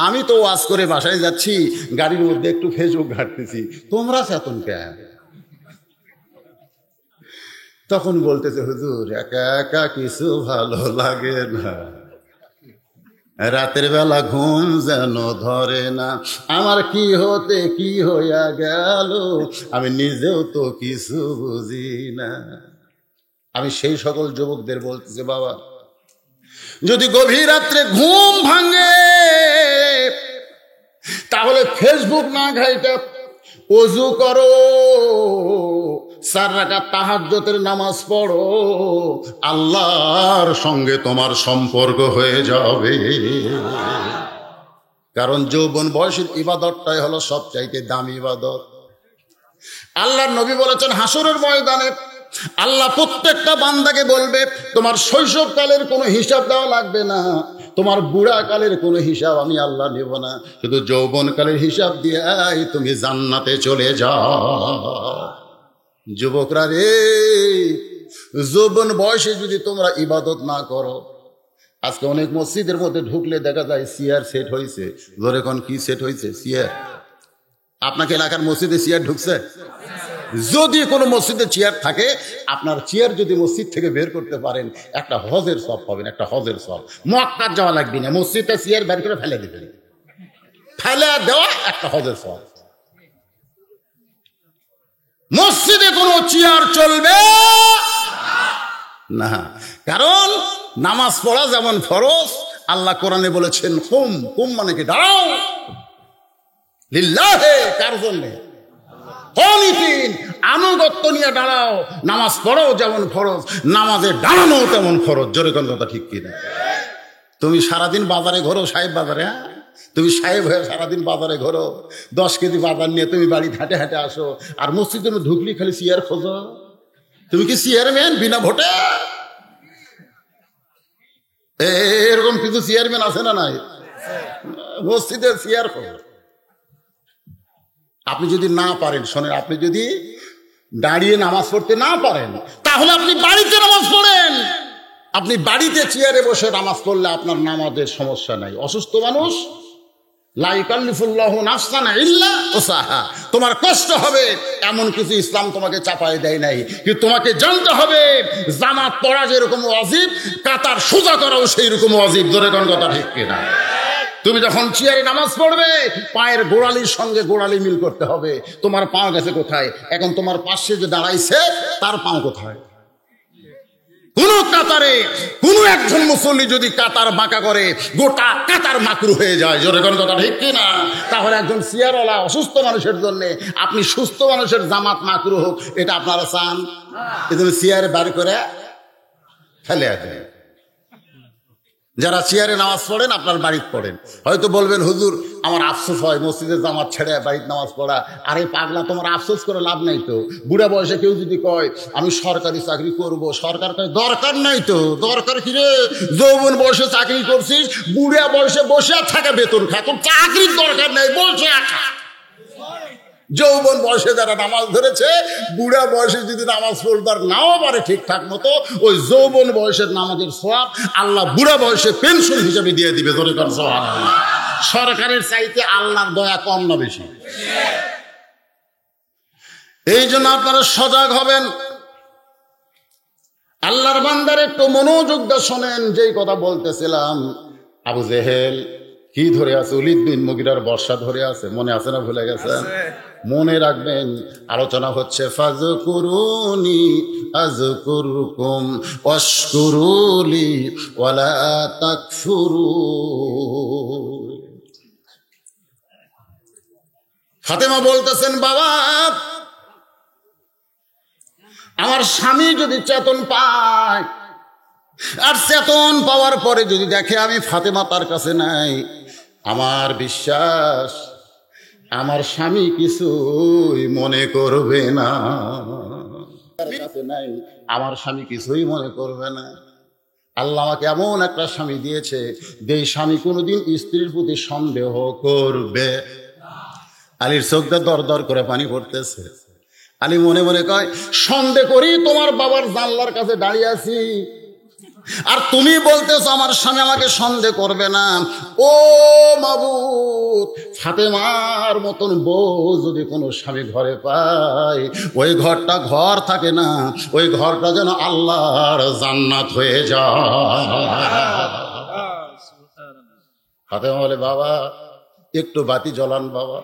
আমি তো ওয়াজ করে বাসায় যাচ্ছি, গাড়ির মধ্যে একটু ফেসবুক ঘাটতেছি, তোমরা চেতন কেন? তখন বলতেছে, হুজুর একা একা কিছু ভালো লাগে না, রাতের বেলা ঘুম যেন ধরে না, আমার কি হতে কি হইয়া গেল আমি নিজেও তো কিছু বুঝি না। আমি সেই সকল যুবকদের বলতেছি, বাবা যদি গভীর রাত্রে ঘুম ভাঙে তাহলে ফেসবুক না ঘাইটা ওযু করো, 4 রাকাত তাহাজ্জুদের নামাজ পড়ো, আল্লাহর সঙ্গে তোমার সম্পর্ক হয়ে যাবে। কারণ যৌবন বয়সের ইবাদতটাই হলো সবচাইতে দামি ইবাদত। আল্লাহর নবী বলেছেন, হাসরের ময়দানে আল্লাহ প্রত্যেকটা বান্দাকে বলবে, তোমার শৈশবকালের কোনো হিসাব দেওয়া লাগবে না, তোমার বুড়াকালের কোনো হিসাব আমি আল্লাহ নেব না, শুধু যৌবনকালের হিসাব দিয়াই তুমি জান্নাতে চলে যাও। যুবকরা রে, যৌবন বয়সে যদি তোমরা ইবাদত না করো, আজকে অনেক মসজিদের মধ্যে ঢুকলে দেখা যায় চেয়ার সেট হয়েছে। ধরে কোন কি সেট হয়েছে? চেয়ার। আপনাকে এলাকার মসজিদে চেয়ার ঢুকছে? যদি কোনো মসজিদে চেয়ার থাকে, আপনার চেয়ার যদি মসজিদ থেকে বের করতে পারেন, একটা হজের সওয়াব পাবেন, একটা হজের সওয়াব। মক্কা যাওয়া লাগবে না, মসজিদে চেয়ার বের করে ফেলে দিবেন, ফেলে দেওয়া একটা হজের সওয়াব। মসজিদে কোনো চেয়ার চলবে না, কারণ নামাজ পড়া যেমন ফরজ, আল্লাহ কোরআনে বলেছেন কুম, কুম মানে কি? দাঁড়াও, লিল্লাহে, কার জন্যে? আনুগত্য নিয়ে দাঁড়াও। নামাজ পড়ো যেমন ফরজ, নামাজে দাঁড়ানো তেমন ফরজ। জোরে কোন কথা ঠিক কিনা? তুমি সারাদিন বাজারে ঘোরো, সাহেব বাজারে, হ্যাঁ তুমি সাহেব হয়ে সারাদিন বাজারে ঘোরো, 10 কেজি বাজার নিয়ে তুমি বাড়ি হাঁটে হাঁটে আসো, আর মসজিদে ঢুকলি খালি চেয়ার খোঁজো। তুমি কি চেয়ারম্যান বিনা ভোটে? এরকম কিছু চেয়ারম্যান আছে না নাই? মসজিদে চেয়ার খোঁজো। আপনি যদি না পারেন, শোনেন, আপনি যদি দাঁড়িয়ে নামাজ পড়তে না পারেন, তাহলে আপনি বাড়িতে নামাজ পড়েন। আপনি বাড়িতে চেয়ারে বসে নামাজ পড়লে আপনার নামাজের সমস্যা নাই। অসুস্থ মানুষ, লা ইকাল্লিফুল্লাহু নাফসান ইল্লা উসাহা, তোমার কষ্ট হবে এমন কিছু ইসলাম তোমাকে চাপায় দেয় নাই। কিন্তু তোমাকে জানতে হবে, জামাত পড়া যেরকম ওয়াজিব, কাতার সোজা করাও সেই রকম ওয়াজিব। ধরে কোন কথা ঠিক কিনা? তুমি যখন চেয়ারে নামাজ পড়বে, পায়ের গোড়ালির সঙ্গে গোড়ালি মিল করতে হবে। তোমার পা গেছে কোথায়? এখন তোমার পাশে যে দাঁড়াইছে তার পা কোথায়? কোন কাতারে কোন একজন মুসল্লি যদি কাতার বাঁকা করে, গোটা কাতার মাকরু হয়ে যায়। জোরে কোন কথা ঠিক কিনা? তাহলে একজন চেয়ারওয়ালা অসুস্থ মানুষের জন্য আপনি সুস্থ মানুষের জামাত মাকরু হোক, এটা আপনারা চান? এজন্য চেয়ারে বার করে ফেলে আসে। যারা চেয়ারে নামাজ পড়েন, আপনার বাড়িতে পড়েন। হয়তো বলবেন, হুজুর আমার আফসোস হয় মসজিদের জামাত ছেড়ে বাড়িতে নামাজ পড়া। আরে পাগলা, তোমার আফসোস করে লাভ নাই তো। বুড়া বয়সে কেউ যদি কয় আমি সরকারি চাকরি করব, সরকার কয় দরকার নাই তো। দরকার কি রে? যৌবন বয়সে চাকরি করছিস, বুড়া বয়সে বসে থাকা বেতন খা, তোর চাকরির দরকার নেই, বলছে আখা। যৌবন বয়সে যারা নামাজ ধরেছে, বুড়া বয়সে যদি নামাজ পড়বার নাও পারে ঠিকঠাক মতো, ওই যৌবন বয়সের নামাজের সওয়াব আল্লাহ বুড়া বয়সে পেনশন হিসেবে দিয়ে দিবে। ধরে কর সুবহানাল্লাহ। সরকারের চাইতে আল্লাহর দয়া কম না বেশি? এই জন্য আপনারা সজাগ হবেন। আল্লাহর বান্দার একটু মনোযোগ দিয়ে শোনেন। যেই কথা বলতেছিলাম, আবু জেহেল কি ধরে আছে? ওলীদ বিন মুগীরার বর্ষা ধরে আছে। মনে আছে না ভুলে গেছেন? মনে রাখবেন, আলোচনা হচ্ছে ফাযকুরুনি আযকুরকুম ওয়াশকুরুলি ওয়ালা তাকফুরুন। ফাতেমা বলতেছেন, বাবা আমার স্বামী যদি চেতন পায়, আর চেতন পাওয়ার পরে যদি দেখে আমি ফাতেমা তার কাছে নাই, আমার বিশ্বাস আমার স্বামী কিছুই মনে করবে না, নাই আমার স্বামী কিছুই মনে করবে না। আল্লাহ আমাকে এমন একটা স্বামী দিয়েছে যে স্বামী কোনোদিন স্ত্রীর প্রতি সন্দেহ করবে। আলীর চোখটা দর দর করে পানি পড়তেছে। আলী মনে মনে কয়, সন্দেহ করি তোমার বাবার জানলার কাছে দাঁড়িয়ে আছি, আর তুমি বলতেছো আমার স্বামী আমাকে সন্দেহ করবে না। ও মাবুদ, ফাতেমার মতন বউ যদি কোনো স্বামী ঘরে পায়, ওই ঘরটা ঘর থাকে না, ওই ঘরটা যেন আল্লাহর জান্নাত হয়ে যায়। ফাতেমা বলে, বাবা একটু বাতি জ্বলান, বাবা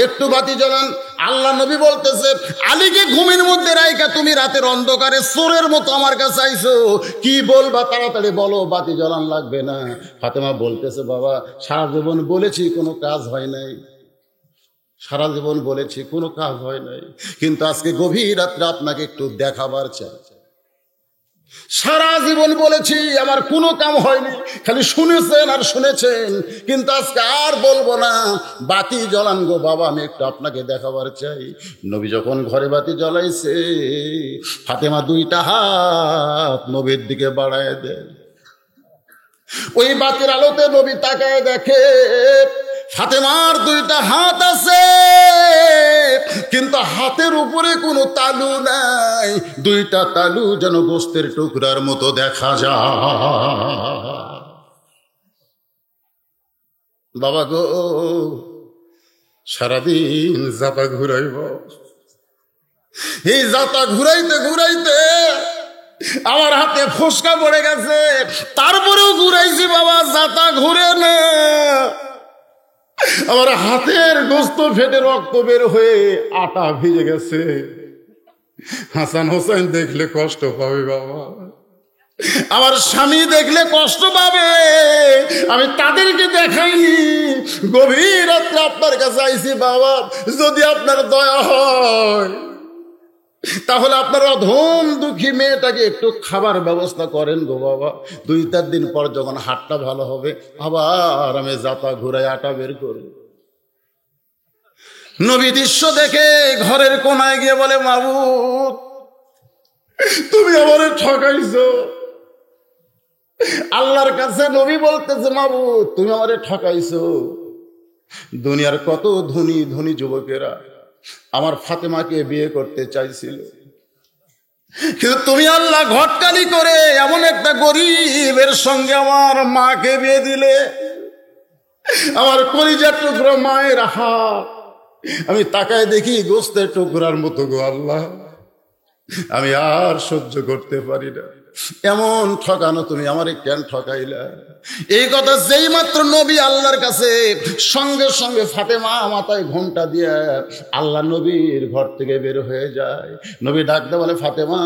একটু বাতি জ্বলান। আল্লাহ নবী বলতেছে, আলীকে ঘুমের মধ্যে রাইখা তুমি রাতের অন্ধকারে চোরের মতো আমার কাছে আইছো, কি বলবা তাড়াতাড়ি বলো, বাতি জ্বলান লাগবে না। ফাতেমা বলতেছে, বাবা সারা জীবন বলেছি কোনো কাজ হয় নাই, সারা জীবন বলেছি কোনো কাজ হয় নাই, কিন্তু আজকে গভীর রাত্রে আপনাকে একটু দেখাবার চাই। সারা জীবন বলেছি আমার কোনো কাম হয়নি, খালি শুনেছেন আর শুনেছেন, কিন্তু আজকে আর বলবো না, বাতি জ্বলান গো বাবা, আমি একটু আপনাকে দেখাবার চাই। নবী যখন ঘরে বাতি জ্বলাইছে, ফাতেমা দুইটা হাত নবীর দিকে বাড়ায় দেয়। ওই বাতির আলোতে নবী তাকায় দেখে ফাতেমার দুইটা হাত আছে, কিন্তু হাতের উপরে কোনো তালু নাই, দুইটা তালু যেন গোস্তের টুকরার মতো দেখা যায়। বাবা গো, সারাদিন জাতা ঘুরাইব, এই জাতা ঘুরাইতে ঘুরাইতে আমার হাতে ফোসকা পড়ে গেছে, তারপরেও ঘুরাইছি বাবা, জাতা ঘুরে না। আমার হাতের গোস্ত ফেটে রক্ত বের হয়ে আটা ভিজে গেছে। হাসান হোসেন দেখলে কষ্ট পাবে বাবা, আমার স্বামী দেখলে কষ্ট পাবে, আমি তাদেরকে দেখাইনি, গভীর রাত্রে আপনার কাছে আইছি বাবা, যদি আপনার দয়া হয় তাহলে আপনার অধম দুঃখী মেয়েটাকে একটু খাবার ব্যবস্থা করেন গো বাবা। 2-4 দিন পর যখন হাতটা ভালো হবে, আবার আমি জাতা ঘুরাই আটা বের করব। নবী দৃশ্য দেখে ঘরের কোনায় গিয়ে বলে, মাবুদ তুমি আমারে ঠকাইছো। আল্লাহর কাছে নবী বলতেছে, মাবুদ তুমি আমারে ঠকাইছো। দুনিয়ার কত ধনী ধনী যুবকেরা আমার ফাতেমাকে বিয়ে করতে চাইছিল, কিন্তু তুমি আল্লাহ ঘটকালি করে এমন একটা গরিবের সঙ্গে আমার মাকে বিয়ে দিলে। আমার কলিজার টুকরো মায়ের হাত আমি তাকায় দেখি গোস্তের টুকরার মতো গো আল্লাহ, আমি আর সহ্য করতে পারি না, এমন ঠকানো তুমি আমারে কেন ঠকাইলা। এই কথা যেই মাত্র নবী আল্লাহর কাছে, সঙ্গে সঙ্গে ফাতেমা মাথায় ঘোমটা দিয়ে আল্লাহ নবীর ঘর থেকে বের হয়ে যায়। নবী ডাকতে বলে, ফাতেমা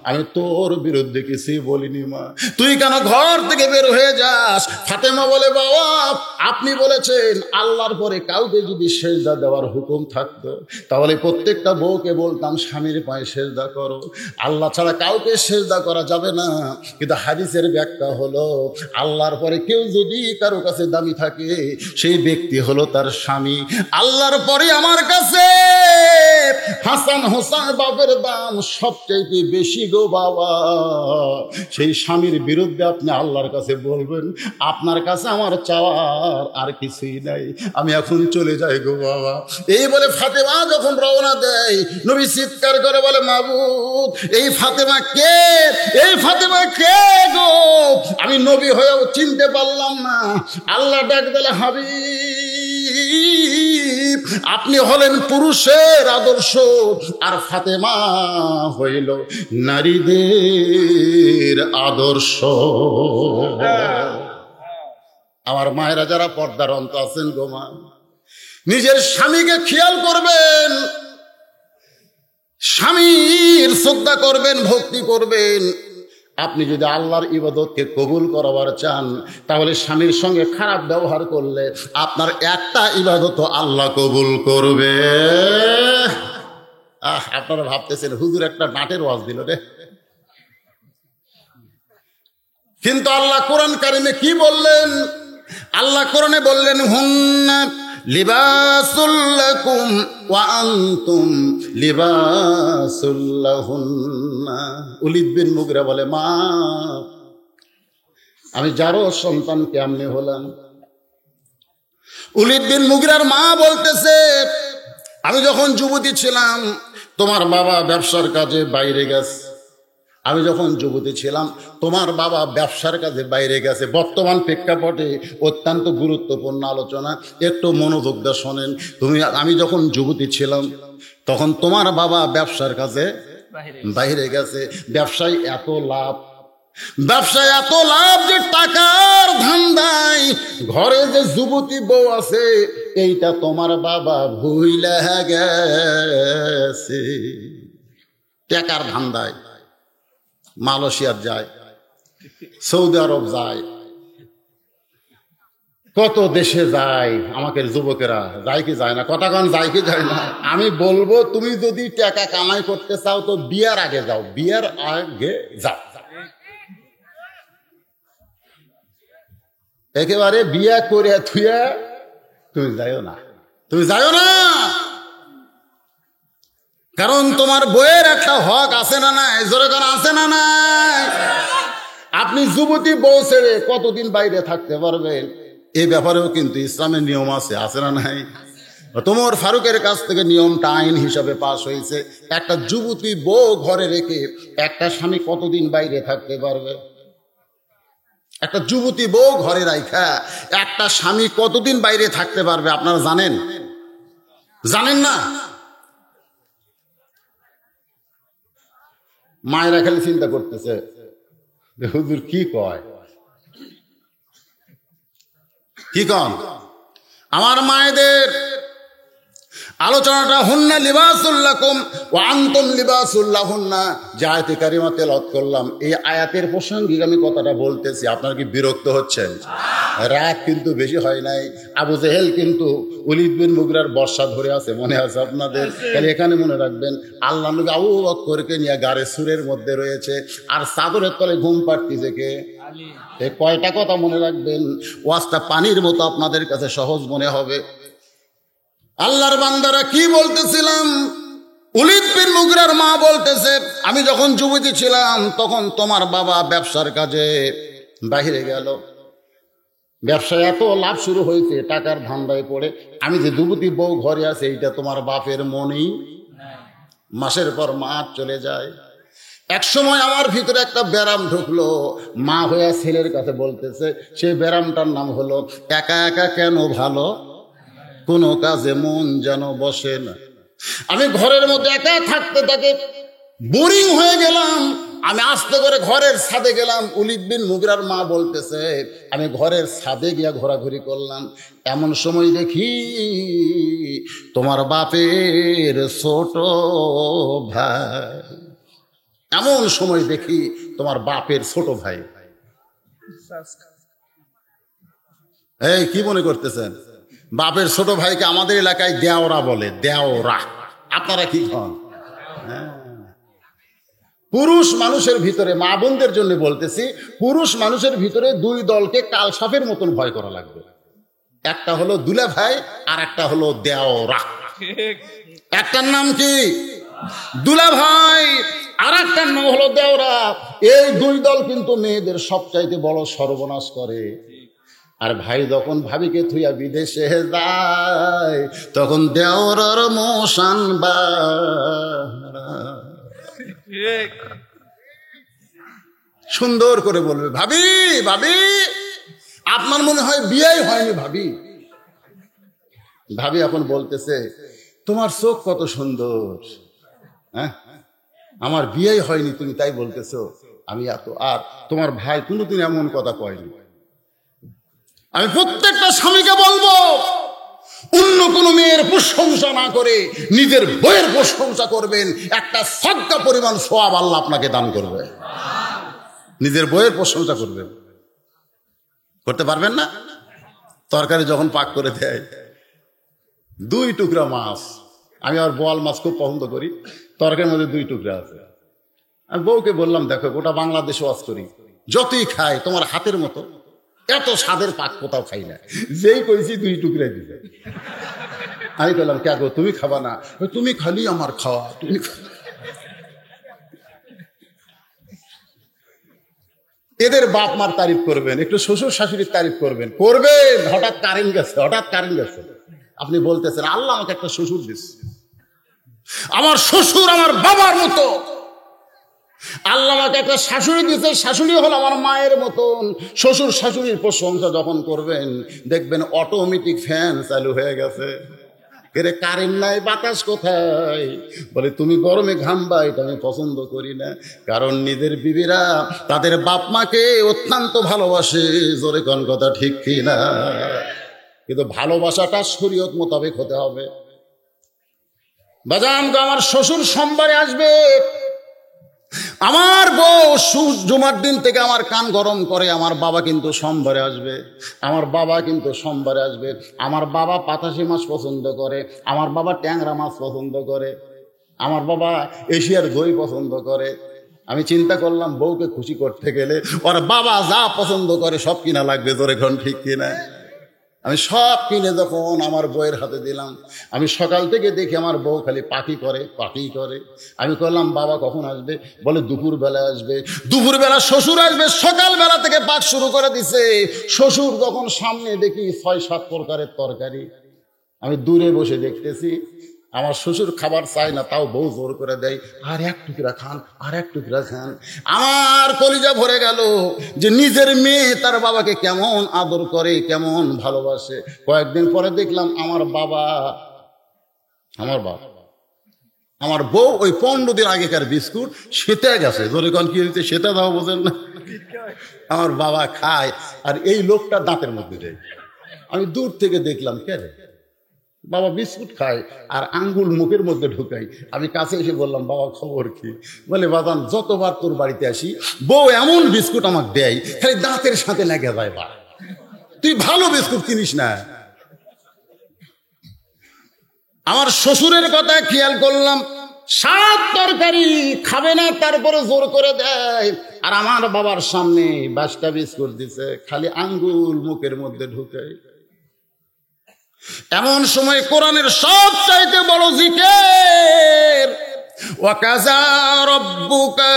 আমি তোর বিরুদ্ধে কিছুই বলিনি মা, তুই কেন ঘর থেকে বের হয়ে যাস? ফাতেমা বলে, বাবা আপনি বলেছেন আল্লাহর পরে কাউকে যদি সেজদা দেওয়ার হুকুম থাকতো, তাহলে প্রত্যেকটা বউকে বলতাম স্বামীর পায়ে সেজদা করো, আল্লাহ ছাড়া কাউকে সেজদা করা যাবে না। কিন্তু হাদিসের ব্যাখ্যা হলো, আল্লাহর পরে কেউ যদি কারো কাছে দামি থাকে, সেই ব্যক্তি হলো তার স্বামী। আল্লাহর পরে আমার কাছে হাসান হোসেন বাপের দাম সবচেয়ে বেশি গো বাবা। সেই স্বামীর বিরুদ্ধে আপনি আল্লাহর কাছে বলবেন, আপনার কাছে আমার চাওয়ার আর কিছুই নাই, আমি এখন চলে যাই গো বাবা। এই বলে ফাতেমা যখন রওনা দেয়, নবী চিৎকার করে বলে, মাবুদ এই ফাতেমা কে? এই ফাতেমা কে গো? আমি নবী হয়েও চিনতে পারলাম না। আল্লাহ ডাক দিলে, হাবিব আপনি হলেন পুরুষের আদর্শ, আর ফাতেমা হইল নারীদের আদর্শ। আমার মায়েরা যারা পর্দার অন্ত আছেন গো মা, নিজের স্বামীকে খেয়াল করবেন, স্বামীর শ্রদ্ধা করবেন, ভক্তি করবেন। আপনি যদি আল্লাহর ইবাদতকে কবুল করাবার চান, তাহলে স্বামীর সঙ্গে খারাপ ব্যবহার করলে আপনার একটা ইবাদত আল্লাহ কবুল করবে। আপনারা ভাবতেছেন হুজুর একটা নাটের ওয়াজ দিল রে, কিন্তু আল্লাহ কোরআন কারিমে কি বললেন? আল্লাহ কোরআনে বললেন, হুন্না লিবাসুল লাকুম ওয়া আনতুম লিবাসুল লাহুন্না। ওলীদ বিন মুগীরা বলে, মা আমি যারও সন্তান কেমনে হলাম? ওলীদ বিন মুগীরার মা বলতেছে, আমি যখন যুবতী ছিলাম তোমার বাবা ব্যবসার কাজে বাইরে গেছে। আমি যখন যুবতী ছিলাম তোমার বাবা ব্যবসার কাজে বাইরে গেছে। বর্তমান প্রেক্ষাপটে অত্যন্ত গুরুত্বপূর্ণ আলোচনা, একটু মনোযোগ দিয়ে শোনেন। আমি যখন যুবতী ছিলাম তখন তোমার বাবা ব্যবসার কাজে বাইরে গেছে। ব্যবসায় এত লাভ, ব্যবসায় এত লাভ যে টাকার ধান্দায় ঘরে যে যুবতী বউ আছে এইটা তোমার বাবা ভুইলা গেছে। টাকার ধান্দায় মালয়েশিয়া যায়, সৌদি আরব যায়, কত দেশে যায়। আমাকে যুবকেরা যায় কি যায় না? কথা কন, যায় কি যায় না? আমি বলবো, তুমি যদি টাকা কামাই করতে চাও তো বিয়ার আগে যাও, বিয়ার আগে যাও। একেবারে বিয়া করে থুয়া তুমি যাইও না, তুমি যাইও না। কারণ তোমার বইয়ের একটা হক আছে না নাই? জোরে করে আছে না নাই? আপনি যুবতী বউ ছেড়ে কতদিন বাইরে থাকতে পারবেন এই ব্যাপারেও কিন্তু ইসলামের নিয়ম আছে না নাই? তোমার ফারুকের কাছ থেকে নিয়মটা আইন হিসাবে পাশ হয়েছে। একটা যুবতী বউ ঘরে রেখে একটা স্বামী কতদিন বাইরে থাকতে পারবে? একটা যুবতী বউ ঘরে রাখা একটা স্বামী কতদিন বাইরে থাকতে পারবে আপনারা জানেন? জানেন না? মায়েরা খালি চিন্তা করতেছে, হুজুর কি কয়, কি কন? আমার মায়েদের আলোচনাটা হুন্না লিবাসুল লাকুম ওয়া আনতুম লিবাসুল লাহুন্না, যে আয়াতে কারিমা তেলাওয়াত করলাম এই আয়াতের প্রসঙ্গে আমি কথাটা বলতেছি। আপনারা কি বিরক্ত হচ্ছেন? রাগ কিন্তু বেশি হয় নাই। আবু জেহেল কিন্তু ওলীদ বিন মুগীরার বর্ষা ধরে আছে, মনে আছে আপনাদের? তাহলে এখানে মনে রাখবেন, আল্লাহ নবী আবু বকরকে নিয়ে গাড়ে সুরের মধ্যে রয়েছে, আর চাদরের তলে ঘুম পাড়তিছে কে? এই কয়টা কথা মনে রাখবেন, ওয়াজটা পানির মতো আপনাদের কাছে সহজ মনে হবে। আল্লাহর বান্দারা কি বলতেছিলাম? ওলীদ বিন মুগীরার মা বলতেছে, আমি যখন যুবতী ছিলাম তখন তোমার বাবা ব্যবসার কাজে বাইরে গেল। ব্যবসায় এত লাভ শুরু হয়েছে, টাকার ধান্দায় পড়ে আমি যে যুবতী বউ ঘরে আছে এইটা তোমার বাপের মনেই। মাসের পর মাস চলে যায়। এক সময় আমার ভিতরে একটা ব্যারাম ঢুকলো। মা হইয়া ছেলের কাছে বলতেছে, সেই ব্যারামটার নাম হলো একা একা কেন ভালো, কোনো কাজে মন যেন বসে না। আমি ঘরের মধ্যে একা থাকতে থাকে বোরিং হয়ে গেলাম। আমি আস্তে করে ঘরের ছাদে গেলাম। ওলীদ বিন মুগীরার মা বলতেছে, আমি ঘরের ছাদে গিয়া ঘোরাঘুরি করলাম। এমন সময় দেখি তোমার বাপের ছোট ভাই, এমন সময় দেখি তোমার বাপের ছোট ভাই। এই কি মনে করতেছেন? বাপের ছোট ভাইকে আমাদের এলাকায় দেওরা বলে, দেওরা। আপনারা কি কন? পুরুষ মানুষের ভিতরে, মা বোনদের জন্য বলতেছি, পুরুষ মানুষের ভিতরে দুই দলকে কাল সাপের মতন ভয় করা লাগবে। একটা হলো দুলা ভাই আর একটা হলো দেওরা। একটার নাম কি দুলা ভাই, আর একটার নাম হলো দেওরা। এই দুই দল কিন্তু মেয়েদের সবচাইতে বড় সর্বনাশ করে। আর ভাই যখন ভাবিকে থুইয়া বিদেশে যায় তখন দেওরার মোশান সুন্দর করে বলবে, ভাবি ভাবি আপনার মনে হয় বিয়েই হয়নি ভাবি। ভাবি এখন বলতেছে, তোমার চোখ কত সুন্দর, হ্যাঁ আমার বিয়েই হয়নি তুমি তাই বলতেছো। আমি এত, আর তোমার ভাই কোনোদিন এমন কথা কয়নি। আমি প্রত্যেকটা স্বামীকে বলবো, অন্য কোনো মেয়ের প্রশংসা না করে নিজের বইয়ের প্রশংসা করবেন। একটা সদকা পরিমাণ সওয়াব আল্লাহ আপনাকে দান করবে। নিজের বইয়ের প্রশংসা করবেন। করতে পারবেন না? তরকারি যখন পাক করে দেয়, 2 টুকরা মাছ, আমি আর বোয়াল মাছ খুব পছন্দ করি, তরকারির মধ্যে 2 টুকরা আছে। আমি বউকে বললাম, দেখো গোটা বাংলাদেশ ওয়াজ করি, যতই খাই তোমার হাতের মতো এত স্বাদের পাক কোথাও খাই না। যেই কইছি 2 টুকরাই দিবে। আমি বললাম কে গো তুমি খাবা না? তুমি খালি আমার খাওয়া, তুমি। এদের বাপ মার তারিফ করবেন, একটু শ্বশুর শাশুড়ির তারিফ করবেন, করবেন। হঠাৎ কারেন্ট গেছে, হঠাৎ কারেন্ট গেছে, আপনি বলতেছেন আল্লাহ আমাকে একটা শ্বশুর দিচ্ছে, আমার শ্বশুর আমার বাবার মতো। আল্লাহ আমাকে একটা শাশুড়ি দিচ্ছে, শাশুড়ি হলো আমার মায়ের মতন। শ্বশুর শাশুড়ির প্রশংসা যখন করবেন দেখবেন অটোমেটিক ফ্যান চালু হয়ে গেছে। এরে কারেন্ট নাই, বাতাস কোথায়? বলে তুমি গরমে ঘামবা, এটা আমি পছন্দ করি না। কারণ নিজের বিবিরা তাদের বাপ মাকে অত্যন্ত ভালোবাসে। জোরে কোন কথা ঠিক কি না? কিন্তু ভালোবাসাটা শরীয়ত মোতাবেক হতে হবে। বাজান তো আমার শ্বশুর সোমবারে আসবে, আমার বউ জুমার দিন থেকে আমার কান গরম করে। আমার বাবা কিন্তু সোমবারে আসবে, আমার বাবা কিন্তু সোমবারে আসবে। আমার বাবা পাতাশি মাছ পছন্দ করে, আমার বাবা ট্যাংরা মাছ পছন্দ করে, আমার বাবা এশিয়ার দই পছন্দ করে। আমি চিন্তা করলাম বউকে খুশি করতে গেলে ওর বাবা যা পছন্দ করে সব কিনা লাগবে। তোর এখন ঠিক কিনা? আমি সব কিনে যখন আমার বউয়ের হাতে দিলাম, আমি সকাল থেকে দেখি আমার বউ খালি পাখি করে, পাখি করে। আমি করলাম বাবা কখন আসবে? বলে দুপুরবেলা আসবে। দুপুরবেলা শ্বশুর আসবে, সকালবেলা থেকে পাক শুরু করে দিছে। শ্বশুর যখন সামনে দেখি 6-7 প্রকারের তরকারি। আমি দূরে বসে দেখতেছি, আমার শ্বশুর খাবার চায় না, তাও বউ জোর করে দেয়, আর এক টুকরা খান, আর এক টুকরা খান। আমার কলিজা ভরে গেল যে নিজের মেয়ে তার বাবাকে কেমন আদর করে, কেমন ভালোবাসে। কয়েকদিন পরে দেখলাম আমার আমার বউ ওই 15 দিন আগেকার বিস্কুট সেটা গেছে। ধরে কন কি হয়েছে? সেটা দাও, বোঝেন না? আমার বাবা খায় আর এই লোকটা দাঁতের মধ্যে দেয়। আমি দূর থেকে দেখলাম, কে রে? বাবা বিস্কুট খায় আর আঙ্গুল মুখের মধ্যে ঢুকাই। আমি কাছে এসে বললাম বাবা খবর কি? বলে বাদান যতবার তোর বাড়িতে আসি বউ এমন বিস্কুট আমাকে দেয় খালি দাঁতের সাথে লেগে যায়। বা তুই ভালো বিস্কুট কিনিস না। আমার শ্বশুরের কথা খেয়াল করলাম, 7 তরকারি খাবে না, তারপরে জোর করে দেয়। আর আমার বাবার সামনে 22টা বিস্কুট দিছে, খালি আঙ্গুল মুখের মধ্যে ঢুকায়। এমন সময় কোরআনের সবচাইতে বড় জিকির, ওয়াকাযা রাব্বুকা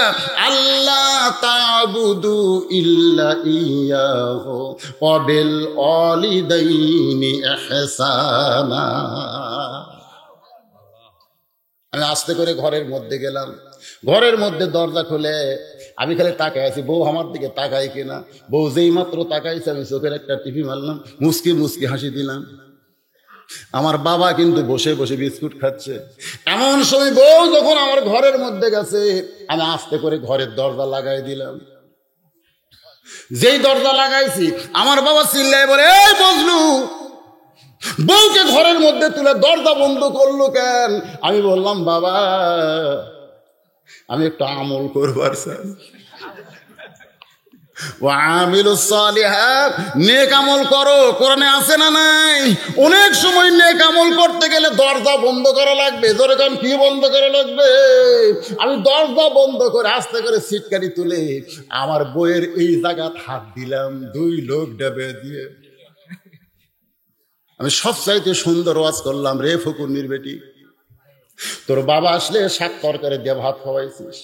আল্লা তা'বুদু ইল্লা ইয়্যাহু ওয়া বিল ওয়ালিদাইনি ইহসানা। আমি আস্তে করে ঘরের মধ্যে গেলাম, ঘরের মধ্যে দরজা খুলে আমি খালি তাকাই আছি, বউ আমার দিকে তাকাই কিনা। বউ যেই মাত্র তাকাইছে আমি চোখের একটা টিপি মারলাম, মুচকি মুচকি হাসি দিলাম। আমার বাবা কিন্তু বসে বসে বিস্কুট খাচ্ছে। এমন সময় বউ যখন আমার ঘরের মধ্যে গেছে, আমি আস্তে করে ঘরের দরজা লাগাই দিলাম। যেই দরজা লাগাইছি আমার বাবা চিল্লায় বলে, এই বজলু, বউকে ঘরের মধ্যে তুলে দরজা বন্ধ করলো কেন? আমি বললাম বাবা আমি একটু আমল করবার চাই। নেক আমল করো, কোরআনে আছে না নাই? অনেক সময় নেক আমল করতে গেলে দরজা বন্ধ করা লাগবে। ধরে কারণ কি বন্ধ করা লাগবে? আমি দরজা বন্ধ করে আস্তে করে সিটকারি তুলে আমার বইয়ের এই জায়গা হাত দিলাম, 2 লোক ডেবে দিয়ে। আমি সবচাইতে সুন্দর ওয়াজ করলাম, রে ফকুন্নির বেটি, তোর বাবা আসলে 7 তরকারি দিয়ে ভাত খাওয়াইছিস,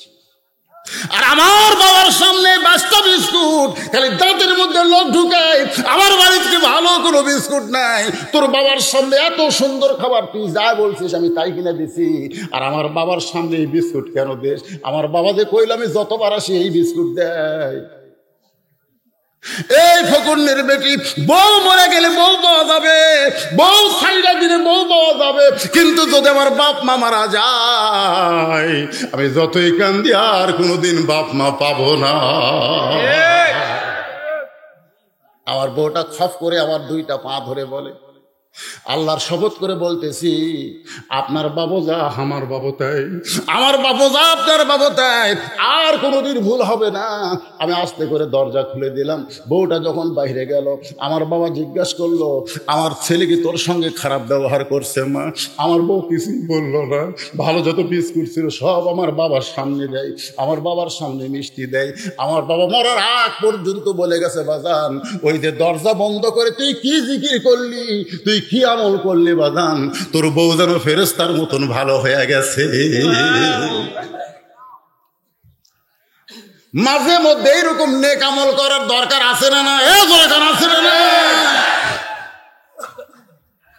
আর আমার বাবার সামনে 22টা বিস্কুট খালি দাঁতের মধ্যে লোক ঢুকায়। আমার বাড়িতে ভালো কোনো বিস্কুট নাই, তোর বাবার সামনে এত সুন্দর খাবার তুই যা বলছিস আমি তাই কিনে দিছি, আর আমার বাবার সামনে এই বিস্কুট কেন দেশ? আমার বাবা যে কইলাম আমি যতবার আসি এই বিস্কুট দেয়। এই ফকুন্নির বেটি, বউ মরে গেলে বউ পাওয়া যাবে, বউ ছাইড়া দিলে বউ পাওয়া যাবে, কিন্তু যদি আমার বাপ মা মারা যায় আমি যতই কান্দি আর কোনোদিন বাপ মা পাবো না। আমার বউটা খপ করে আমার 2টা পা ধরে বলে, আল্লাহর শপথ করে বলতেছি আপনার বাবু যা আমার বাবু তাই, আমার বাবু যা আপনার বাবু তাই, আর কোনোদিন ভুল হবে না। আমি আস্তে করে দরজা খুলে দিলাম। বউটা যখন বাইরে গেল আমার বাবা জিজ্ঞাসা করলো, আমার ছেলে কি তোর সঙ্গে খারাপ ব্যবহার করছে? মা, আমার বউ কিছুই বললো না, ভালো যত বিস্কুট ছিল সব আমার বাবার সামনে দেয়, আমার বাবার সামনে মিষ্টি দেয়। আমার বাবা মরার আগ পর্যন্ত বলে গেছে, বাজান ওই যে দরজা বন্ধ করে তুই কি জিকির করলি, তুই কি আমল করলে বাদান তোর বউ যেন ফেরেশতার মতন ভালো হয়ে গেছে। মাঝে মধ্যে এইরকম নেক আমল করার দরকার আছে না? না আছে না?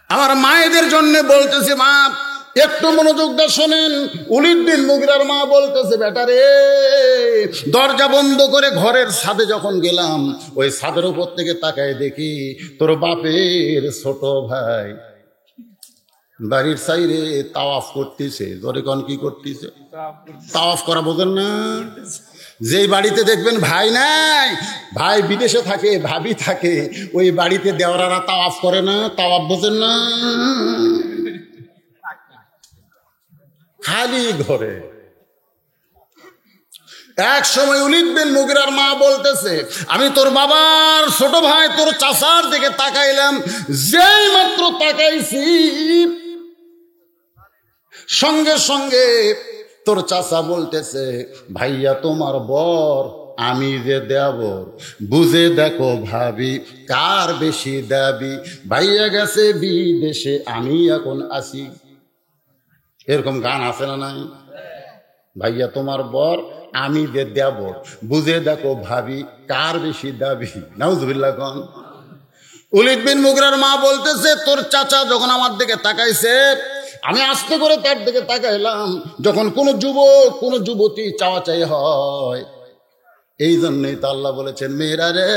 আমার মায়েদের জন্য বলতেছি, মা একটু মনোযোগ দিয়ে শোনেন। ওলীদ বিন মুগিরার মা বলতেছে, বেটা রে, দরজা বন্ধ করে ঘরের ছাদে যখন গেলাম, ওই ছাদের উপর থেকে তাকায় দেখি তোর বাপের ছোট ভাই বাড়ির সাইরে তাওয়াফ করতেছে। ধরে কন কি করতেছে? তাওয়াফ করা বোঝেন না? যেই বাড়িতে দেখবেন ভাই নাই, ভাই বিদেশে থাকে, ভাবি থাকে, ওই বাড়িতে দেওরারা তাওয়াফ করে না। তাওয়াফ বোঝেন না? খালি ঘরে। এক সময় ওলীদ বিন মুগিরার মা বলতেছে, আমি তোর বাবার ছোট ভাই তোর চাচার দিকে তাকাইলাম, যেই মাত্র তাকাইছি সঙ্গে সঙ্গে তোর চাচা বলতেছে, ভাইয়া তোমার বর আমি যে দেবর, বুঝে দেখো ভাবি কার বেশি দাবি, ভাইয়া গেছে বিদেশে আমি এখন আসি। এরকম গান আছে না নাই? ভাইয়া তোমার বর আমি যে দেবর, বুঝে দেখো ভাবি কার বেশি দাবি। নাউজুবিল্লাহ কোন। ওলীদ বিন মুগিরার মা বলতেছে, তোর চাচা যখন আমার দিকে তাকাইছে, আমি আস্তে করে তার দিকে তাকাইলাম। যখন কোনো যুবক কোনো যুবতী চাওয়া চাই হয়, এই জন্যই তো আল্লাহ বলেছেন, মেয়েরা রে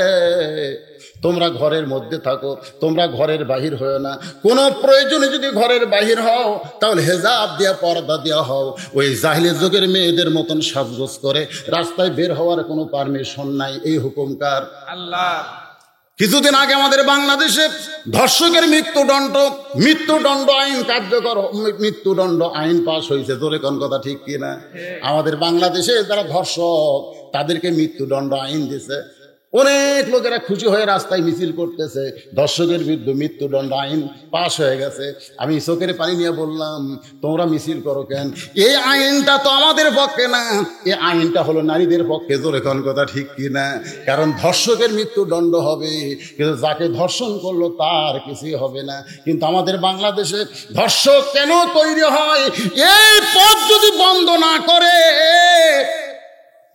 তোমরা ঘরের মধ্যে থাকো, তোমরা ঘরের বাহির হও না। কোনো প্রয়োজনে যদি ঘরের বাহির হও তাহলে হেজাব দিয়া পর্দা দেওয়া হও। ওই জাহিলি যুগের মেয়েদের মতন সাজগোজ করে রাস্তায় বের হওয়ার কোনো পারমিশন নাই। এই হুকুমকার আল্লাহ। কিছুদিন আগে আমাদের বাংলাদেশে ধর্ষকের মৃত্যুদণ্ড আইন কার্যকর, মৃত্যুদণ্ড আইন পাশ হয়েছে। জোরে কোন কথা ঠিক কিনা? আমাদের বাংলাদেশে যারা ধর্ষক তাদেরকে মৃত্যুদণ্ড আইন দিছে। অনেক লোকেরা খুশি হয়ে রাস্তায় মিছিল করতেছে, ধর্ষকের বিরুদ্ধে মৃত্যুদণ্ড আইন পাশ হয়ে গেছে। আমি চোখের পানি নিয়ে বললাম, তোমরা মিছিল করো কেন? এই আইনটা তো আমাদের পক্ষে না, এই আইনটা হলো নারীদের পক্ষে। জোরে কোন কথা ঠিক কিনা? কারণ ধর্ষকের মৃত্যুদণ্ড হবে, কিন্তু যাকে ধর্ষণ করলো তার কিছুই হবে না। কিন্তু আমাদের বাংলাদেশে ধর্ষক কেন তৈরি হয়? এই পথ যদি বন্ধ না করে,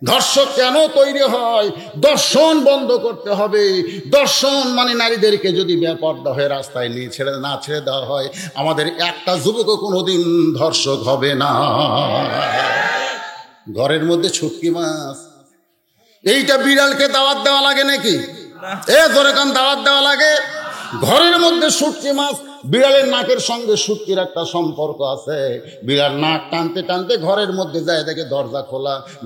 ধর্ষক কেন তৈরি হয়? দর্শন বন্ধ করতে হবে। দর্শন মানে নারীদেরকে যদি বেপর্দা হয়ে রাস্তায় নিয়ে না ছেড়ে দেওয়া হয়, আমাদের একটা যুবকও কোনোদিন ধর্ষক হবে না। ঘরের মধ্যে শুটকি মাছ, এইটা বিড়ালকে দাওয়াত দেওয়া লাগে নাকি? ধরে কান দাওয়াত দেওয়া লাগে? ঘরের মধ্যে শুটকি মাছ, বিড়ালের নাকের সঙ্গে শুটকির একটা সম্পর্ক আছে। বিড়াল নাক টানতে টানতে ঘরের মধ্যে যায়, দেখে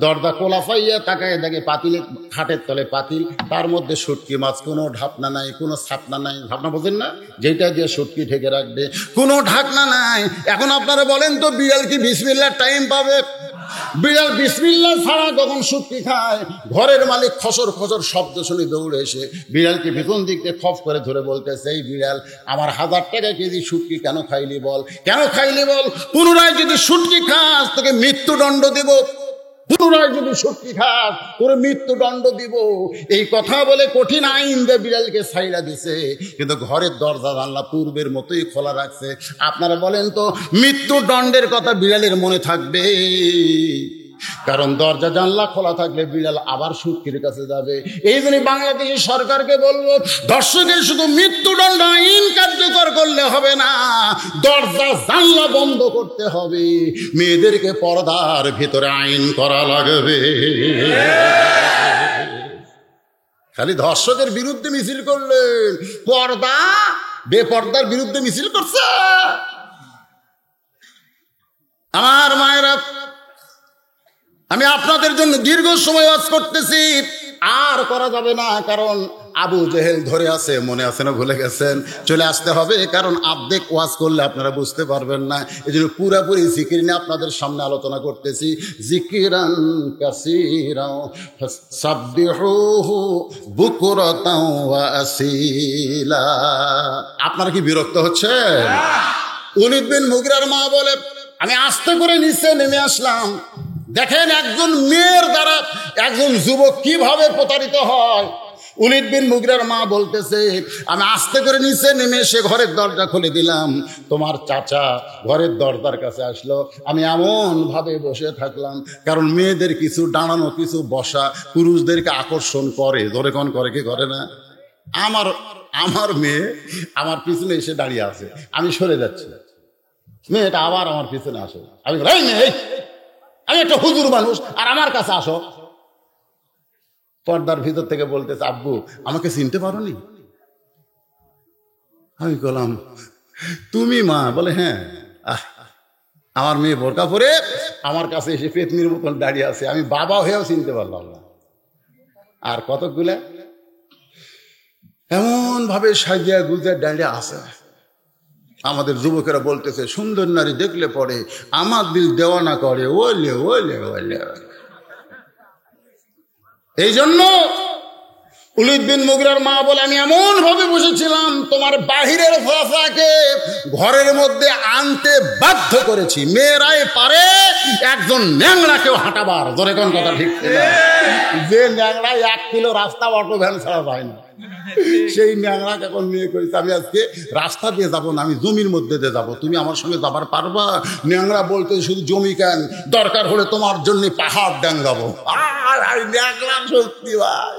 দরজা খোলা পাইয়া তাকায় দেখে পাতিলে, খাটের তলে পাতিল, তার মধ্যে শুটকি মাছ। কোনো ঢাকনা নাই, কোনো ছাপনা নাই। ঢাকনা বোঝেন না? যেটা দিয়ে শুটকি ঢেকে রাখবে, কোনো ঢাকনা নাই। এখন আপনারা বলেন তো, বিড়াল কি বিসমিল্লাহর টাইম পাবে? বিড়াল বিসমিল্লাহ ছাড়া যখন শুটকি খায়, ঘরের মালিক খসর খসর শব্দ শুনে দৌড়ে এসে বিড়ালকে পিছন দিক থেকে খপ করে ধরে বলতেছে, এই বিড়াল, আমার 1000 টাকা কেজি শুটকি কেন খাইলি বল? কেন খাইলি বল? পুনরায় যদি শুটকি খাস তোকে মৃত্যুদণ্ড দেব, পুনরায় যদি শুটকি খাস তোর মৃত্যুদণ্ড দিব। এই কথা বলে কঠিন আইন দিয়ে বিড়ালকে ছাইড়া দিছে, কিন্তু ঘরের দরজা জানলা পূর্বের মতোই খোলা রাখছে। আপনারা বলেন তো, মৃত্যুদণ্ডের কথা বিড়ালের মনে থাকবে? কারণ দরজা জানলা খোলা থাকলে বিড়াল আবার শুটকির কাছে যাবে। এই জন্য বাংলাদেশের সরকারকে বলবো, ধর্ষকের শুধু মৃত্যুদণ্ড আইন কার্যকর করলে হবে না, দরজা জানলা বন্ধ করতে হবে। মেয়েদেরকে পর্দার ভিতরে আইন করা লাগবে। খালি ধর্ষকের বিরুদ্ধে মিছিল করলেন, পর্দা বেপর্দার বিরুদ্ধে মিছিল করছে। আমার মায়েরা, আমি আপনাদের জন্য দীর্ঘ সময় ওয়াজ করতেছি, আর করা যাবে না। কারণ আবু জেহেল ধরে আছে, মনে আছে না? ভুলে গেছেন? চলে আসতে হবে, কারণ আর্ধেক ওয়াজ করলে আপনারা বুঝতে পারবেন না। এই জন্য পুরাপুরি জিকির নিয়ে আপনাদের সামনে আলোচনা করতেছি। জিকিরান কাসীরা সাব্বিহুহু বুকরাতাও ওয়া আসীলা। আপনারা কি বিরক্ত হচ্ছেন? ওলীদ বিন মুগিরার মা বলে, আমি আস্তে করে নিচে নেমে আসলাম। দেখেন একজন মেয়ের দ্বারা একজন যুবক কিভাবে প্রতারিত হয়। উলিদ বিন মুগিরার মা বলতেছে, আমি আস্তে করে নিচে নেমে এসে ঘরের দরজা খুলে দিলাম, তোমার চাচা ঘরের দরজার কাছে আসলো। আমি এমন ভাবে বসে থাকলাম, কারণ মেয়েদের কিছু দাঁড়ানো কিছু বসা পুরুষদেরকে আকর্ষণ করে, ধরে কোন করে কি করে না। আমার মেয়ে আমার পিছনে এসে দাঁড়িয়ে আছে, আমি সরে যাচ্ছি, মেয়েটা আবার আমার পিছনে আসে। আমি আমি একটা হুজুর মানুষ আর আমার কাছে আসো। পর্দার ভিতর থেকে বলতেছে, আব্বু আমাকে চিনতে পারোনি? আমি বললাম, তুমি মা? বলে হ্যাঁ। আমার মেয়ে বোরকা পরে আমার কাছে এসে পেতনির মতন দাঁড়িয়ে আছে, আমি বাবা হয়েও চিনতে পারলাম না। আর কতগুলা এমন ভাবে সাজিয়া গুজিয়া দাঁড়িয়ে আছে। আমাদের যুবকেরা বলতেছে, সুন্দর নারী দেখলে পরে আমার দিল দেওয়ানা করে, ওলে ওলে ওলে। এই জন্য উলিদ বিন মুগিরার মা বলে, আমি এমন ভাবে বসেছিলাম, তোমার বাহিরের ভাষাকে ঘরের মধ্যে আনতে বাধ্য করেছি। মেয়েরাই পারে একজন ন্যাংড়াকেও হাঁটাবার, ধরে কোন কথা ঠিক ছিল? যে ন্যাংড়া 1 কিলো রাস্তা অটো ভ্যান ছাড়া যায় না, সেই ন্যাংড়াকে এখন মেয়ে করেছে, আমি আজকে রাস্তা দিয়ে যাবো না, আমি জমির মধ্যে দিয়ে যাবো, তুমি আমার সঙ্গে যাবার পারবা? ন্যাংড়া বলতে, শুধু জমি কেন, দরকার হলে তোমার জন্য পাহাড় ডাঙ্গাবো। ন্যাংড়া সত্যি ভাই,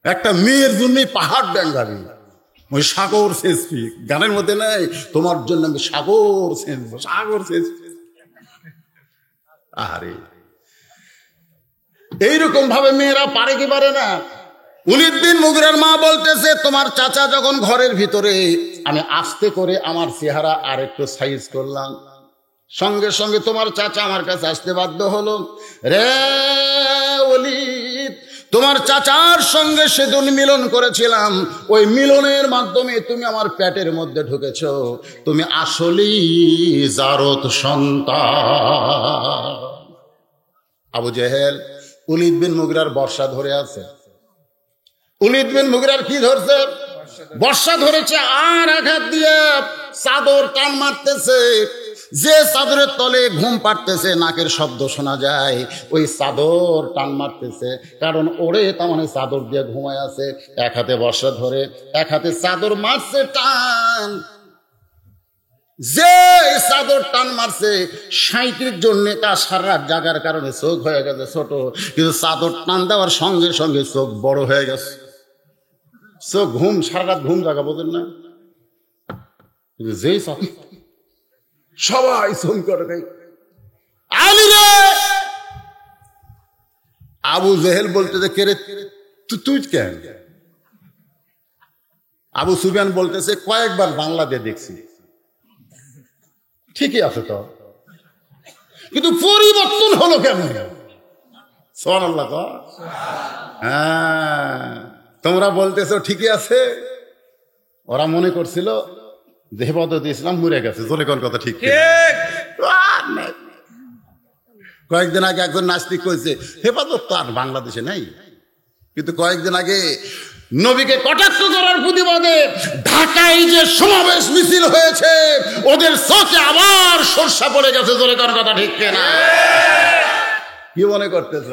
একটা মেয়ের জন্যই পাহাড় ডাঙ্গাবি। ওই সাগর শেষবি, গানের মধ্যে নেই, তোমার জন্য আমি সাগর শেষবো, সাগর শেষবি। আরে এইরকম ভাবে মেয়েরা পারে কি পারে না? উলিদ বিন মুগিরার মা বলতেছে, তোমার চাচা যখন ঘরের ভিতরে, আমি আস্তে করে আমার চেহারা আর একটু সাইজ করলাম, সঙ্গে সঙ্গে তোমার চাচা আমার কাছে আসতে বাধ্য হলো। রে উলিদ, তোমার চাচার সঙ্গে সেদিন মিলন করেছিলাম, ওই মিলনের মাধ্যমে তুমি আমার পেটের মধ্যে ঢুকেছ, তুমি আসলেই জারত সন্তান। আবু জেহেল উলিদ বিন মুগিরার বর্ষা ধরে আছে। উলিদ বিন মুগিরার কি ধরছে? বর্ষা ধরেছে, আর আঘাত দিয়ে চাদর টান মারতেছে। যে চাদরের তলে ঘুম পাড়তেছে, নাকের শব্দ শোনা যায়, ওই চাদর টান মারতেছে, কারণ ওরে তার মানে চাদর দিয়ে ঘুমায় আছে। এক হাতে বর্ষা ধরে, এক হাতে চাদর মারছে টান। যে চাদর টান মারছে, 37 জন নেতা সারা রাত জাগার কারণে চোখ হয়ে গেছে ছোট, কিন্তু চাদর টান দেওয়ার সঙ্গে সঙ্গে চোখ বড় হয়ে গেছে। চোখ ঘুম, সারা রাত ঘুম জাগা, বোঝেন না? কিন্তু যেই সবাই চুম করে দেয়, আলী রে। আবু জেহেল বলতেছে, কে রে তুই কেন? আবু সুফিয়ান বলতেছে, কয়েকবার বাংলা দিয়ে দেখছি, ঠিকই আছে তো, কিন্তু পরিবর্তন হলো কেমন? সুবহানাল্লাহ। হ্যাঁ, তোমরা বলতেছো ঠিকই আছে, ওরা মনে করছিল যে হেফাজতে ইসলাম মরে গেছে, জোরে কোন কথা ঠিক? কয়েকদিন আগে একজন নাস্তিক কইছে, হেফাজত তো আর বাংলাদেশে নাই, কিন্তু কয়েকদিন আগে নবীকে কটাক্ষ করার প্রতিবাদে ঢাকায় যে সমাবেশ মিছিল হয়েছে, ওদের চোখে আবার সরষা পড়ে গেছে, জোরে কোন কথা ঠিক কিনা? কি মনে করতেছ?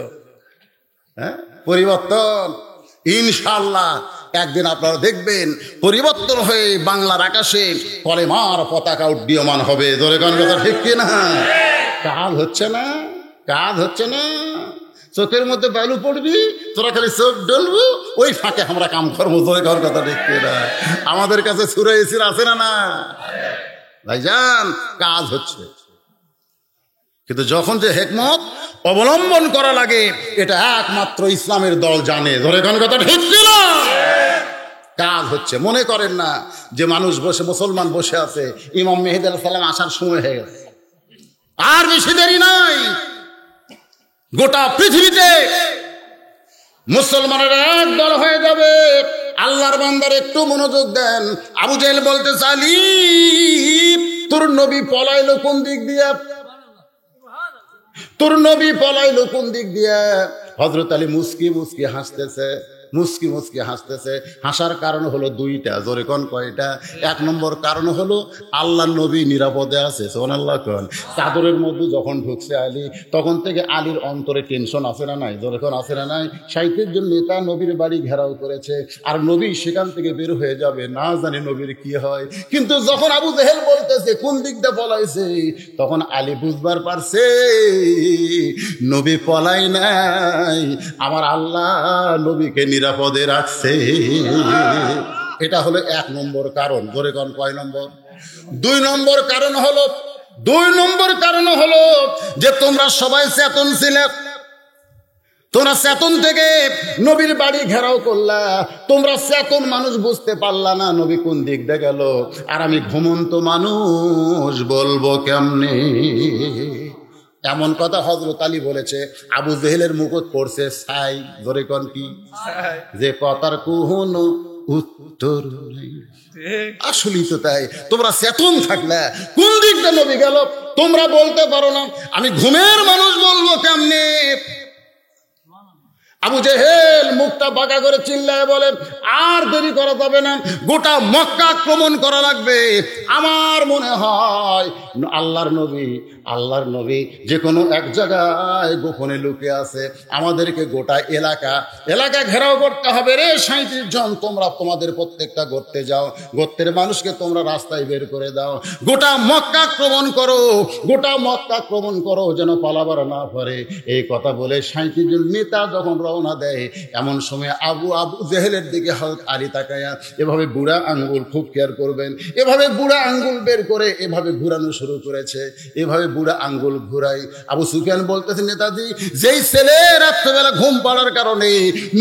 হ্যাঁ, পরিবর্তন ইনশাআল্লাহ একদিন আপনারা দেখবেন, পরিবর্তন হয়ে বাংলার আকাশে কলেমার পতাকা উড্ডীয়মান হবে, জোরে কোন কথা ঠিক কিনা? কাজ হচ্ছে না, কাজ হচ্ছে না। চোখের মধ্যে বালু পড়বি, তোরা খালি চোখ ডলবো, ওই ফাঁকে আমরা কাম করবো, জোরে কোন কথা ঠিক কিনা? আমাদের কাছে সূরা ইয়াসিন আছে না? না ভাইজান, কাজ হচ্ছে। কিন্তু যখন যে হিকমত অবলম্বন করা লাগে, এটা একমাত্র ইসলামের দল জানে, ধরে কোন কথা ঠিক ছিল? কাজ হচ্ছে। মনে করেন না যে মানুষ বসে, মুসলমান বসে আছে, ইমাম মেহেদী আলাইহিস সালাম আসার সময় হয়ে গেছে, আর বেশি দেরি নাই। গোটা পৃথিবীতে মুসলমানেরা এক দল হয়ে যাবে। আল্লাহর বান্দার একটু মনোযোগ দেন। আবু জেহেল বলতে চালি, তোর নবী পলাইলো কোন দিক দিয়ে? তোর নবী পলাইলো কোন দিক দিয়ে? হযরত আলী মুস্কি মুস্কি হাসতেছে, মুস্কি মুস্কি হাসতেছে। হাসার কারণ হলো দুইটা, জোরে কোন কয়টা? এক নম্বর কারণ হলো আল্লাহ নবী নিরাপদে আছে, সুবহানাল্লাহ কোন। চাদরের মধ্যে যখন ঢুকছে আলী, তখন থেকে আলীর অন্তরে টেনশন আছে না নাই? জোরে কোন আছে না নাই? 60 জন নেতা নবীর বাড়ি ঘেরাও করেছে, আর নবী সেখান থেকে বের হয়ে যাবে, না জানি নবীর কি হয়। কিন্তু যখন আবু জেহেল বলতেছে কোন দিকটা পলাইছে, তখন আলী বুঝবার পারছে নবী পলাই নাই, আমার আল্লাহ নবীকে নিরাপদে রাখছে। এটা হলো এক নম্বর কারণ। জোরে কোন কয় নম্বর? 2 নম্বর কারণ হলো যে তোমরা সবাই চেতন ছিলে, তোমরা চেতন থেকে নবীর বাড়ি ঘেরাও করলা, তোমরা চেতন মানুষ বুঝতে পারলা না নবী কোন দিক দিয়ে গেল, আর আমি ঘুমন্ত মানুষ বলবো কেমনে? এমন কথা হযরত আলী বলেছে। আবু জেহেলের মুকুট পড়ছে ছাই, ধরে কোন কি? যে কথার কোনো উত্তর নেই। আসলেই তো তাই। তোমরা চেতন থাকলে কোন দিকটা নবী গেল তোমরা বলতে পারো না, আমি ঘুমের মানুষ বলবো কেমনে? আবু জেহেল মুখটা বাঁকা করে চিল্লায় বলেন, আর দেরি করা যাবে না, গোটা মক্কা আক্রমণ করা লাগবে। আমার মনে হয় আল্লাহর নবী যে কোনো এক জায়গায় গোপনে লুকিয়ে আছে, আমাদেরকে গোটা এলাকা ঘেরাও করতে হবে রে। 37 জন তোমরা তোমাদের প্রত্যেকটা গর্তে যাও, গর্তের মানুষকে তোমরা রাস্তায় বের করে দাও, গোটা মক্কা আক্রমণ করো যেন পালাবার না পারে। এই কথা বলে 37 জন নেতা যখন রওনা দেয়, এমন সময় আবু জেহেলের দিকে হযরত আলী তাকায়া এভাবে বুড়া আঙ্গুল, খুব কেয়ার করবেন, এভাবে বুড়া আঙ্গুল বের করে এভাবে ঘুরানো শুরু করেছে। এভাবে বুড়া আঙ্গুল ঘুরাই। আবু সুফিয়ান বলতেছে, নেতাজি, যেই ছেলে রাত্রেবেলা ঘুম পাড়ার কারণে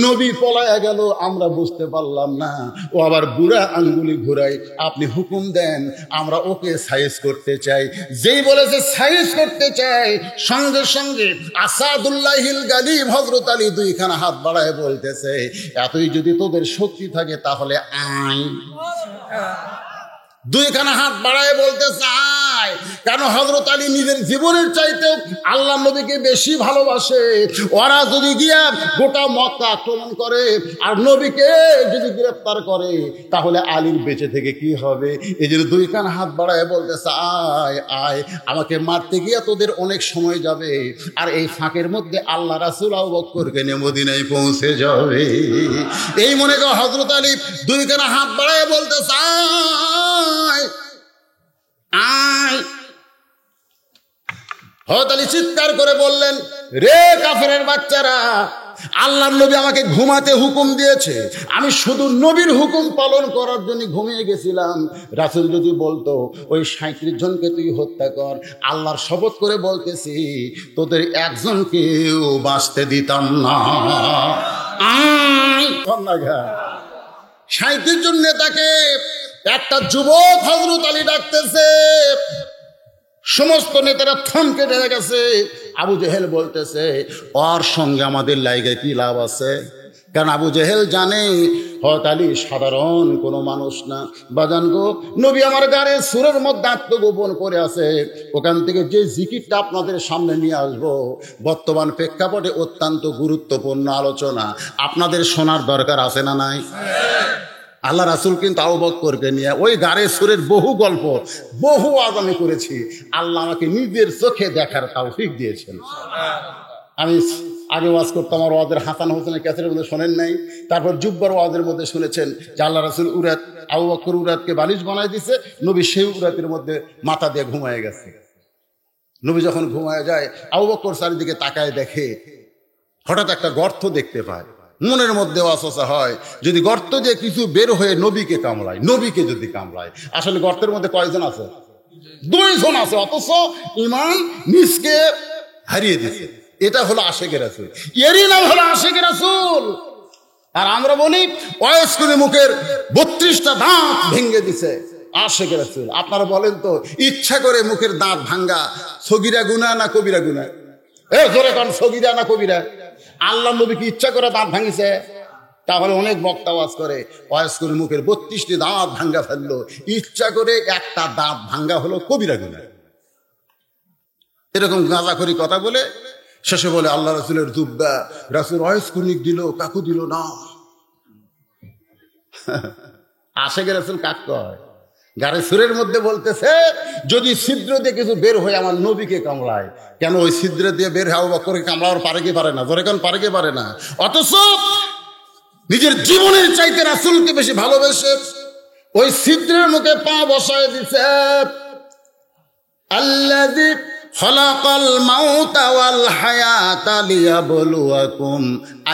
নবী পলায়া গেল আমরা বুঝতে পারলাম না, ও আবার বুড়া আঙ্গুলি ঘুরাই, আপনি হুকুম দেন, আমরা ওকে সাইজ করতে চাই। যেই বলেছে সাইজ করতে চাই, সঙ্গে সঙ্গে আসাদুল্লাহিল গালিব হযরত আলী 2খানা হাত বাড়ায় বলতেছে, এতই যদি তোদের শক্তি থাকে তাহলে আয়। 2খানা হাত বাড়ায় বলতেছে আয়। কেন? হযরত আলী নিজের জীবনের চাইতেও আল্লাহ নবীকে বেশি ভালোবাসে। ওরা যদি গিয়া গোটা মক্কা আক্রমণ করে আর নবীকে যদি গ্রেফতার করে, তাহলে আলীর বেঁচে থেকে কি হবে? এই জন্য 2খানা হাত বাড়ায় বলতেছে আয় আয়, আমাকে মারতে গিয়া তোদের অনেক সময় যাবে, আর এই ফাঁকের মধ্যে আল্লাহ রাসূল আবু বকরকে নিয়ে মদিনায় পৌঁছে যাবে। এই মনে করে হযরত আলী 2খানা হাত বাড়ায় বলতেছে আয়। হযরত আলী চিৎকার করে বললেন, রে কাফেরের বাচ্চারা, আল্লাহর নবী আমাকে ঘুমাতে হুকুম দিয়েছে, আমি শুধু নবীর হুকুম পালন করার জন্য ঘুমিয়ে গেছিলাম। রাসূল যদি বলতো ওই 37 জনকে তুই হত্যা কর, আল্লাহর শপথ করে বলতেছি তোদের একজনকেও বাঁচতে দিতাম না। 37 জন নেতাকে একটা যুবক হযরত আলী ডাকতেছে। সমস্ত নেতারা থমকে ডেকে গেছে। আবু জেহেল বলতেছে, ওর সঙ্গে আমাদের লাইগায় কি লাভ আছে? কারণ আবু জেহেল জানে হযরত আলী সাধারণ কোনো মানুষ না। বাজান গো, নবী আমার গাড়ে সুরের মধ্যে আত্মগোপন করে আছে, ওখান থেকে যে জিকিরটা আপনাদের সামনে নিয়ে আসবো, বর্তমান প্রেক্ষাপটে অত্যন্ত গুরুত্বপূর্ণ আলোচনা, আপনাদের শোনার দরকার আছে না নাই? আল্লাহ রাসূল কিন্তু আবু বকরকে নিয়ে ওই গারে সুরের বহু গল্প, বহু ওয়াজ আমি করেছি। আল্লাহ আমাকে নিজের চোখে দেখার তৌফিক দিয়েছেন। আমি আগে ওয়াজ করতাম, আমার ওয়াজের হাসান হোসেনের ক্যাসেটের মধ্যে শোনেন নাই, তারপর জুব্বার ওয়াজের মধ্যে শুনেছেন যে আল্লাহ রাসূল উরাত, আবু বকর উরাতকে বালিশ বানায় দিছে, নবী সেই উরাতের মধ্যে মাথা দিয়ে ঘুমায় গেছে। নবী যখন ঘুমায় যায়, আবু বকর চারিদিকে তাকায় দেখে, হঠাৎ একটা গর্ত দেখতে পায়। মনের মধ্যে ওয়াসওয়াসা হয়, যদি গর্ত দিয়ে কিছু বের হয়ে নবীকে কামড়ায়, নবীকে যদি কামড়ায়। আসলে গর্তের মধ্যে কয়জন আছে? 2 জন আছে, অথচ ঈমান নিজকে হারিয়ে দিয়েছে। এটা হলো আশিকে রাসূল, এরই নাম হলো আশিকে রাসূল। আর আমরা বলি ওয়াইস করে মুখের 32টা দাঁত ভেঙে দিছে আশিকে রাসূল। আপনারা বলেন তো, ইচ্ছা করে মুখের দাঁত ভাঙ্গা সগীরা গুনাহ না কবিরা গুনাহ? জোরে কোন, সগীরা না কবিরা? আল্লাহ নবী কি ইচ্ছা করে দাঁত ভাঙিছে? তাহলে অনেক বক্তা ওয়াজ করে ওয়াজ করে মুখের 32টি দাঁত ভাঙ্গা ফেললো, ইচ্ছা করে একটা দাঁত ভাঙ্গা হলো কবিরা গুনাহ। এরকম গাঁজাখড়ি কথা বলে শেষে বলে আল্লাহ রাসূলের দুব্বা, রাসূল ওয়াজ কুনিক দিল, কাকু দিল না। আশেকের রাসূল কাক কয়? গাড়ি সুরের মধ্যে বলতেছে যদি ছিদ্র দিয়ে কিছু বের হয়ে আমার নবীকে কামড়ায়, কেন ওই ছিদ্র দিয়ে বের হওয়া বা করে কামড়াবার পারে কি পারে না? ধরে কেন পারে কি পারে না? অথচ নিজের জীবনের চাইতে রাসূলকে বেশি ভালোবেসে ওই ছিদ্রের মুখে পা বসায় দিছে। আল্লাযী খালাকাল মাউতা ওয়াল হায়াতা লিয়াবলুয়াকুম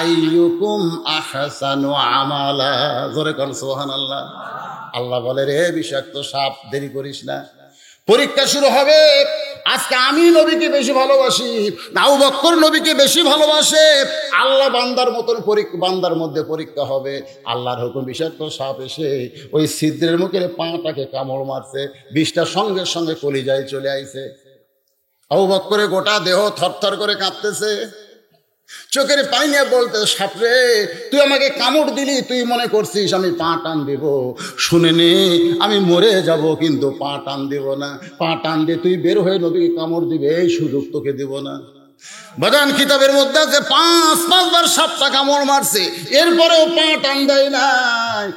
আইয়ুকুম আহসানু আমালা। জোরে কোন সুবহানাল্লাহ। আল্লাহ বলে, রে বিষাক্ত সাপ, দেরি করিস না, পরীক্ষা শুরু হবে। আজকে আমি নবীকে বেশি ভালোবাসি, আবু বকর নবীকে বেশি ভালোবাসে। আল্লাহ বান্দার মতন বান্দার মধ্যে পরীক্ষা হবে। আল্লাহর হুকুম বিষাক্ত সাপ এসে ওই ছিদ্রের মুখের পাটাকে কামড় মারছে, বিষটা সঙ্গে সঙ্গে কলিজায় চলে আইছে। আবু বকরের গোটা দেহ থরথর করে কাঁপতেছে, চোখের পানি নিয়ে বলতে, সাপরে তুই আমাকে কামড় দিলি, তুই মনে করছিস আমি পা টান দিব? শুনে নে, আমি মরে যাব কিন্তু পা টান দিব না। পা টান দিয়ে তুই বের হয়ে নবীকে কামড় দিবে, এই সুযোগ তোকে দিব না। বাদান কিতাবের মধ্যে আছে 5বার সাপটা কামড় মারছে, এরপরেও পা টান দেয় নাই।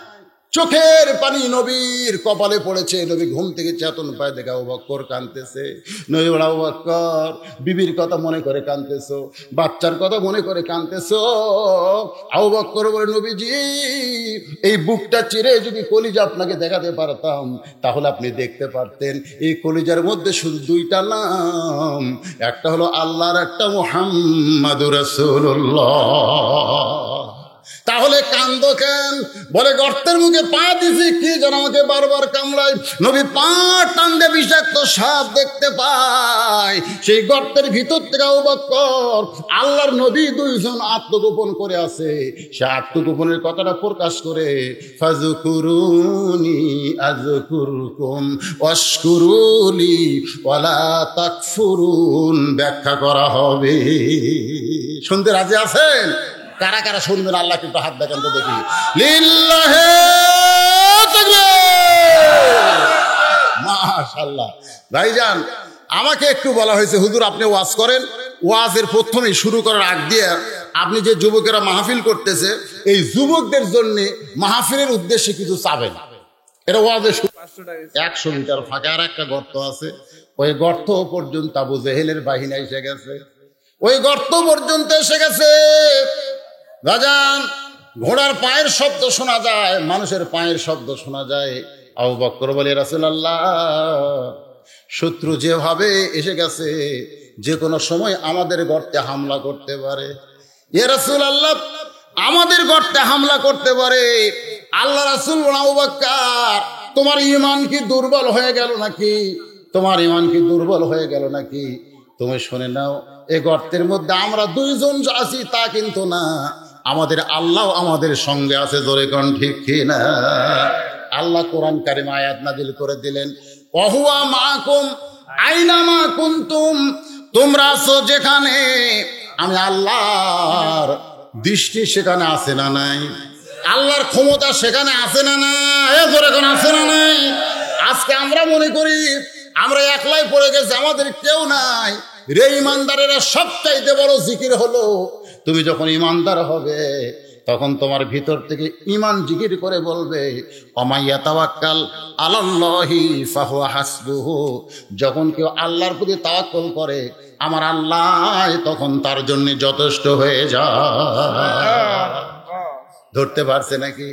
চোখের পানি নবীর কপালে পড়েছে। নবী ঘুম থেকে চেতন পায়, দেখে আবু বকর কাঁদতেছে। নবী বলে, আবু বকর, বিবির কথা মনে করে কাঁদতেছো, বাচ্চার কথা মনে করে কাঁদতেছো? আবু বকর বলে, নবীজি, এই বুকটা চিরে যদি কলিজা আপনাকে দেখাতে পারতাম তাহলে আপনি দেখতে পারতেন এই কলিজার মধ্যে শুধু 2টা নাম, একটা হলো আল্লাহর, একটা মুহাম্মাদুর রাসূলুল্লাহ। তাহলে কান্দো কেন? বলে, গর্তের মুখে পা দিছি, কি যেন আমাকে বারবার কামড়ায়। নবী পা টানলে বিষাক্ত সাপ দেখতে পায়। সেই গর্তের ভিতর থেকে আবু বকর, আল্লাহর নবী 2 জন আত্মগোপন করে আছে। সে আত্মগোপনের কথাটা প্রকাশ করে, ফাযকুরুনি আযকুরকুম ওয়াশকুরুলি ওয়ালা তাকফুরুন ব্যাখ্যা করা হবে। শুনতে রাজি আছেন? কারা কারা শুনবেন আল্লাহ কিন্তু হাত দেখান তো দেখি। লিল্লাহি তাকবীর, মাশাআল্লাহ। ভাইজান, আমাকে একটু বলা হয়েছে, হুজুর আপনি ওয়াজ করেন, ওয়াজের প্রথমেই শুরু করার আগ দিয়ে আপনি যে যুবকেরা মাহফিল করতেছে, এই যুবকদের জন্য মাহফিলের উদ্দেশ্যে কিছু চাবেন। এটা ওয়াজে 100 মিটার ফাঁকা আর একটা গর্ত আছে, ওই গর্ত পর্যন্ত আবু জেহেলের বাহিনী এসে গেছে, ওই গর্ত পর্যন্ত এসে গেছে। রাজান, ঘোড়ার পায়ের শব্দ শোনা যায়, মানুষের পায়ের শব্দ শোনা যায়। আবু বকর বলে, রাসূলুল্লাহ, শত্রু যেভাবে এসে গেছে যে কোনো সময় আমাদের গর্তে হামলা করতে পারে। ইয়া রাসূলুল্লাহ, আমাদের গর্তে হামলা করতে পারে? আল্লাহ রাসূল বলেন, আবু বকর, তোমার ঈমান কি দুর্বল হয়ে গেল নাকি? তোমার ঈমান কি দুর্বল হয়ে গেল নাকি? তুমি শুনে নাও, এই গর্তের মধ্যে আমরা 2 জন আছি তা কিন্তু না, আমাদের আল্লাহ আমাদের সঙ্গে আছে। জোরে কোন ঠিক কি না? আল্লাহ কোরআন কারিমে আয়াত নাযিল করে দিলেন, ওয়াহুয়া মাআকুম আইনামা কুনতুম, তোমরা আছো যেখানে, আমি আল্লাহর দৃষ্টি সেখানে আছে না নাই? আল্লাহর ক্ষমতা সেখানে আছে না নাই? জোরে কোন আছে না নাই? আজকে আমরা মনে করি আমরা একলাই পড়ে গেছি, আমাদের কেউ নাই। রে ইমানদারেরা সবচাইতে বড় জিকির হলো, তুমি যখন ইমানদার হবে তখন তোমার ভিতর থেকে ইমান জিকির করে বলবে, ওমাইয়া তাওয়াক্কাল আলাল্লাহি ফাহুয়া হাসবুহু। যখন কেউ আল্লাহর প্রতি তাওয়াক্কুল করে, আমার আল্লাহ তখন তার জন্য যথেষ্ট হয়ে যায়। ধরতে পারছে নাকি?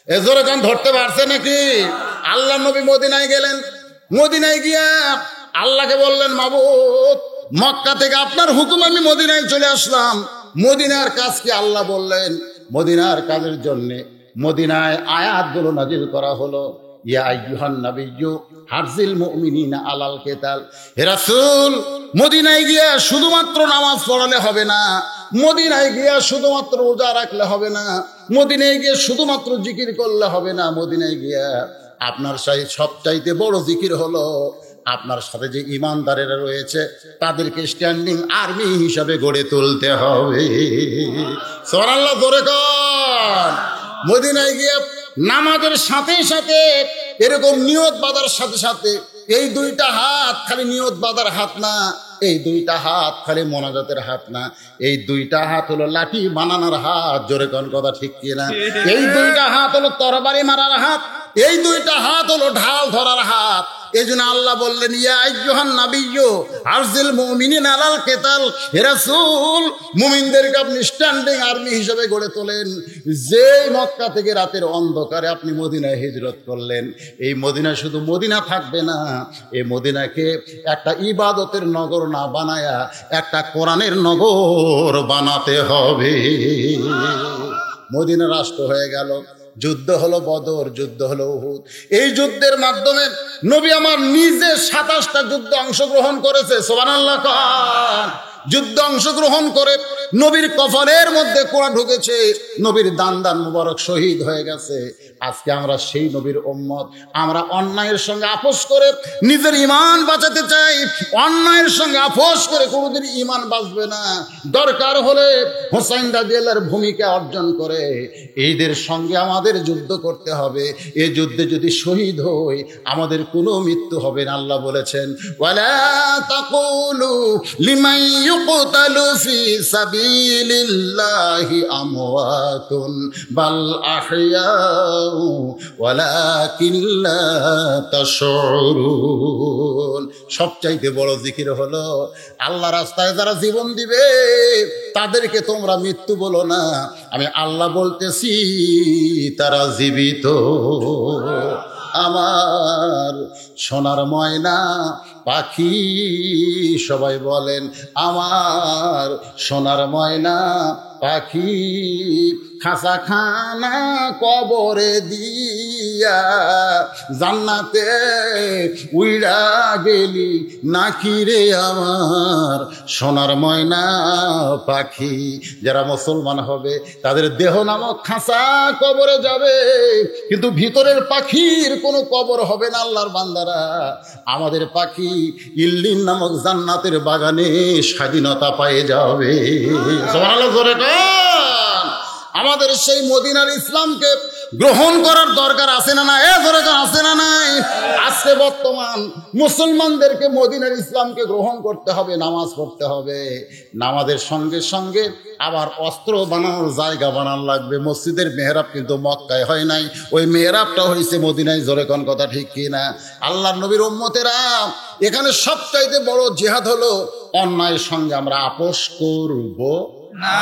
এজোরে গান ধরতে পারছে নাকি? আল্লাহ নবী মদিনায় গেলেন, মদিনায় গিয়া আল্লাহকে বললেন, মাবুদ, মক্কা থেকে আপনার হুকুম আমি মদিনায় চলে আসলাম। মদিনার কাজ কি? আল্লাহ বললেন, মদিনার কাজের জন্য মদিনায় আয়াতগুলো নাজিল করা হলো, ইয়া আইয়ুহান নাবিয়্যু হারজিল মুমিনিনা আলাল কিতাল। হে রাসূল, মদিনায় গিয়া শুধুমাত্র নামাজ পড়ালে হবে না, মদিনায় গিয়া শুধুমাত্র রোজা রাখলে হবে না, মদিনায় গিয়ে শুধুমাত্র জিকির করলে হবে না, মদিনায় গিয়া আপনার সবচাইতে বড় জিকির হলো আপনার সাথে যে ইমানদারেরা রয়েছে তাদেরকে স্ট্যান্ডিং আর্মি হিসাবে গড়ে তুলতে হবে। সুবহানাল্লাহ, জোরে কর। মদিনায় গিয়ে নামাজের সাথে সাথে এরকম নিয়ত বাঁধার সাথে সাথে এই 2টা হাত খালি নিয়ত বাঁধার হাত না, এই দুইটা হাত খালি মোনাজাতের হাত না, এই দুইটা হাত হলো লাঠি বানানোর হাত। জোরে কোন কথা ঠিক কিনা? এই দুইটা হাত হলো তরবারি মারার হাত, এই দুইটা হাত হলো ঢাল ধরার হাত। এই জন্য আল্লাহ বললেন, ইয়া আইয়ুহান নাবিয়্যু আরজিল মুমিনিনা আলাল কিতাল। হে রাসূল, মুমিনদেরকে আপনি স্ট্যান্ডিং আর্মি হিসেবে গড়ে তোলেন। যেই মক্কা থেকে রাতের অন্ধকারে আপনি মদিনায় হিজরত করলেন, এই মদিনা শুধু মদিনা থাকবে না, এই মদিনাকে একটা ইবাদতের নগর না বানায়া একটা কোরআনের নগর বানাতে হবে। মদিনা রাষ্ট্র হয়ে গেল। যুদ্ধ হলো বদর, যুদ্ধ হলো উহুদ। এই যুদ্ধের মাধ্যমে নবী আমার নিজে 27টা যুদ্ধে অংশগ্রহণ করেছে। সুবহানাল্লাহ। যুদ্ধে অংশগ্রহণ করে নবীর কফনের মধ্যে কোরআন ঢুকেছে, নবীর দান দান মুবারক শহীদ হয়ে গেছে। আজকে আমরা সেই নবীর উম্মত, আমরা অন্যায়ের সঙ্গে আপোষ করে নিজের ঈমান বাঁচাতে চাই। অন্যায়ের সঙ্গে আপোষ করে কোনোদিন ঈমান বাঁচবে না। দরকার হলে হোসাইন রাদিয়াল্লাহর ভূমিকা অর্জন করে এইদের সঙ্গে আমাদের যুদ্ধ করতে হবে। এই যুদ্ধে যদি শহীদ হই আমাদের কোনো মৃত্যু হবে না। আল্লাহ বলেছেন, ওয়ালা তাকুলু লিমান ইউকতালু ফি সাবিলিল্লাহি আমওয়াতুন বাল আহইয়াউ ওয়ালাকিন লা তাশউরুন। সবচাইতে বড় জিকির হলো আল্লাহ রাস্তায় যারা জীবন দিবে তাদেরকে তোমরা মৃত্যু বলো না, আমি আল্লাহ বলতেছি তারা জীবিত। আমার সোনার ময়না পাখি, সবাই বলেন আমার সোনার ময়না পাখি, খাসা খানা কবরে দিয়া জান্নাতে উইড়া গেলি নাকি রে আমার সোনার ময়না পাখি। যারা মুসলমান হবে তাদের দেহ নামক খাসা কবরে যাবে, কিন্তু ভিতরের পাখির কোনো কবর হবে না। আল্লাহর বান্দারা, আমাদের পাখি ইল্লিন নামক জান্নাতের বাগানে স্বাধীনতা পেয়ে যাবে। সুবহানাল্লাহ, জোরে বলেন। আমাদের সেই মদিনার ইসলামকে গ্রহণ করার দরকার আছে না নাই? আছে না নাই? আজকে বর্তমান মুসলমানদেরকে মদিনার ইসলামকে গ্রহণ করতে হবে, নামাজ পড়তে হবে। নামাজের সঙ্গে সঙ্গে আবার অস্ত্র বানানোর জায়গা বানানো লাগবে। মসজিদের মেহরাব কিন্তু মক্কায় হয় নাই, ওই মেহরাবটা হয়েছে মদিনায়। জোরে কোন কথা ঠিক কি না? আল্লাহর নবীর উম্মতেরা, এখানে সবচাইতে বড় জিহাদ হলো অন্যায়ের সঙ্গে আমরা আপোষ করব না,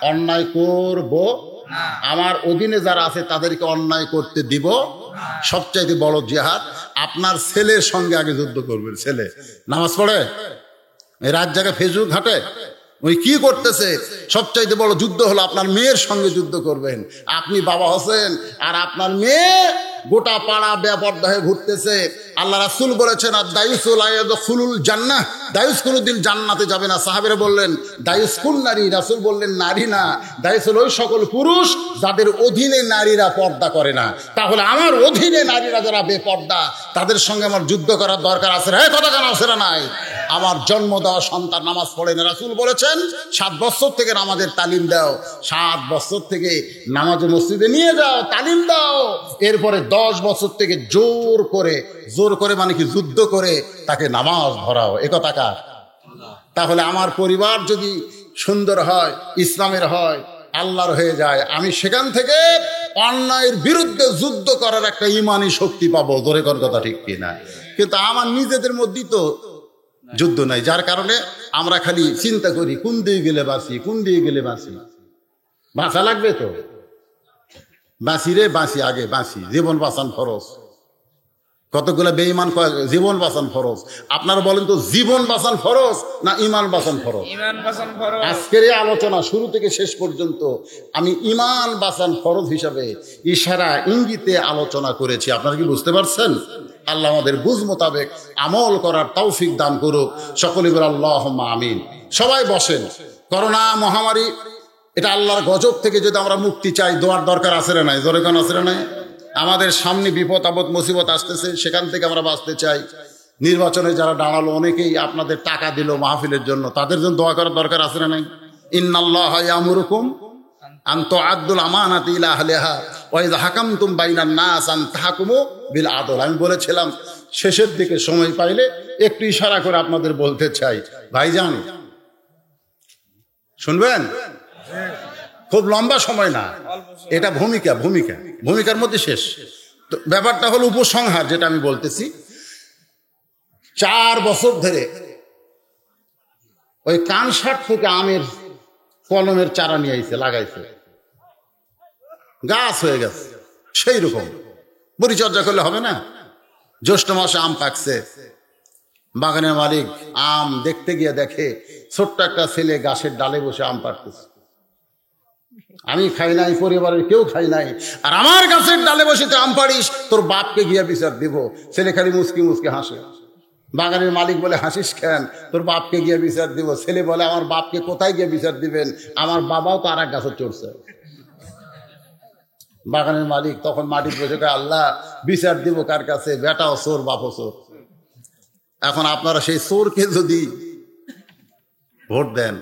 অন্যায় করব না, আমার অধীনে যারা আছে তাদেরকে অন্যায় করতে দিব। সবচাইতে বড় জিহাদ আপনার ছেলের সঙ্গে আগে যুদ্ধ করবেন। ছেলে নামাজ পড়ে, এই রাত জায়গায় ফেসবুক ঘাটে, ওই কি করতেছে? সবচাইতে বড় যুদ্ধ হলো আপনার মেয়ের সঙ্গে যুদ্ধ করবেন। আপনি বাবা হোসেন আর আপনার মেয়ে গোটা পাড়া বেপরদা হয়ে ঘুরতেছে। আল্লাহ রাসূল বলেছেন, আর দায়ুসুল আয়াদখুলুল জান্নাহ, দায়ুস কোনোদিন জান্নাতে যাবে না। সাহাবীরা বললেন, দায়ুস কোন নারী? রাসূল বললেন, নারী না, দায়ুস হলো ওই সকল পুরুষ যাদের অধীনে নারীরা পর্দা করে না। তাহলে আমার অধীনে নারীরা যারা বেপর্দা, তাদের সঙ্গে আমার যুদ্ধ করার দরকার আছে। হ্যাঁ, কথা কেন আছে না নাই? আমার জন্ম দেওয়া সন্তান নামাজ পড়ে না। রাসূল বলেছেন 7 বছর থেকে নামাজের তালিম দাও, 7 বছর থেকে নামাজে মসজিদে নিয়ে যাও, তালিম দাও। এরপরে 10 বছর থেকে জোর করে মানে কি যুদ্ধ করে তাকে নামাজ ধরাও। একথা কার? তাহলে আমার পরিবার যদি সুন্দর হয়, ইসলামের হয়, আল্লাহর হয়ে যায়, আমি সেখান থেকে অন্যায়ের বিরুদ্ধে যুদ্ধ করার একটা ইমানি শক্তি পাবো। ধরে কোন কথা ঠিক কিনা? কিন্তু আমার নিজেদের মধ্যেই তো যুদ্ধ নাই, যার কারণে আমরা খালি চিন্তা করি কোন দিকে গেলে বাঁচি, কোন দিকে গেলে বাঁচি। বাঁচা লাগবে তো, বাঁচি রে বাঁচি, আগে বাঁচি। জীবন বাঁচান ফরজ। কতগুলো বেঈমান কয় জীবন বাঁচান ফরজ। আপনারা বলেন তো, জীবন বাঁচান ফরজ না ঈমান বাঁচান ফরজ? আজকের এই আলোচনা শুরু থেকে শেষ পর্যন্ত আমি ঈমান বাঁচান ফরজ হিসাবে ইশারা ইঙ্গিতে আলোচনা করেছি। আপনারা কি বুঝতে পারছেন? আল্লাহ আমাদের বুঝ মোতাবেক আমল করার তৌফিক দান করুক। সকলে বলে আল্লাহুম্মা আমিন। সবাই বসেন। করোনা মহামারী, এটা আল্লাহর গজব থেকে যদি আমরা মুক্তি চাই, দোয়ার দরকার আছে না নাই? জোরে কোন আছে না নাই? আমাদের সামনে বিপদ আপদ মুসিবত আসতেছে, সেখান থেকে আমরা বাঁচতে চাই। নির্বাচনে যারা দাঁড়ালো, অনেকেই আপনাদের টাকা দিল মাহফিলের জন্য, তাদের জন্য দোয়া করার দরকার আছে না নাই? ইন্নাল্লাহা ইয়ামুরুকুম আন তুআদ্দুল আমানাতি ইলা আহলিহা ওয়া ইযা হাকামতুম বাইনান নাস আন তাহকুমু বিল আদল। আমি বলেছিলাম শেষের দিকে সময় পাইলে একটু ইশারা করে আপনাদের বলতে চাই। ভাইজান শুনবেন, খুব লম্বা সময় না, এটা ভূমিকার মধ্যে শেষ। তো ব্যাপারটা হলো উপসংহার, যেটা আমি বলতেছি। 4 বছর ধরে ওই কানসাট থেকে আমের কলমের চারা নিয়ে আইছে, লাগাইছে, গাছ হয়ে গেছে। সেই রকম পরিচর্যা করলে হবে না। জ্যৈষ্ঠ মাসে আম পাকছে, বাগানের মালিক আম দেখতে গিয়ে দেখে ছোট্ট একটা ছেলে গাছের ডালে বসে আম পাড়তেছে। আমি খাই নাই, পরিবারের কেউ খাই নাই, আর আমার গাছের ডালে বসে তুই আম পাড়িস, তোর বাপকে গিয়ে বিচার দিব। ছেলে খালি মুসকি মুসকি হাসে। বাগানের মালিক বলে হাসিস কেন? তোর বাপকে গিয়ে বিচার দিব। ছেলে বলে আমার বাপকে কোথায় গিয়ে বিচার দিবেন, আমার বাবাও তো আর এক গাছে চড়ছে। বাগানের মালিক তখন মাটির বসে কয়, আল্লাহ বিচার দিব কার কাছে? বেটাও চোর, বাপও চোর। এখন আপনারা সেই চোরকে যদি ভোট দেন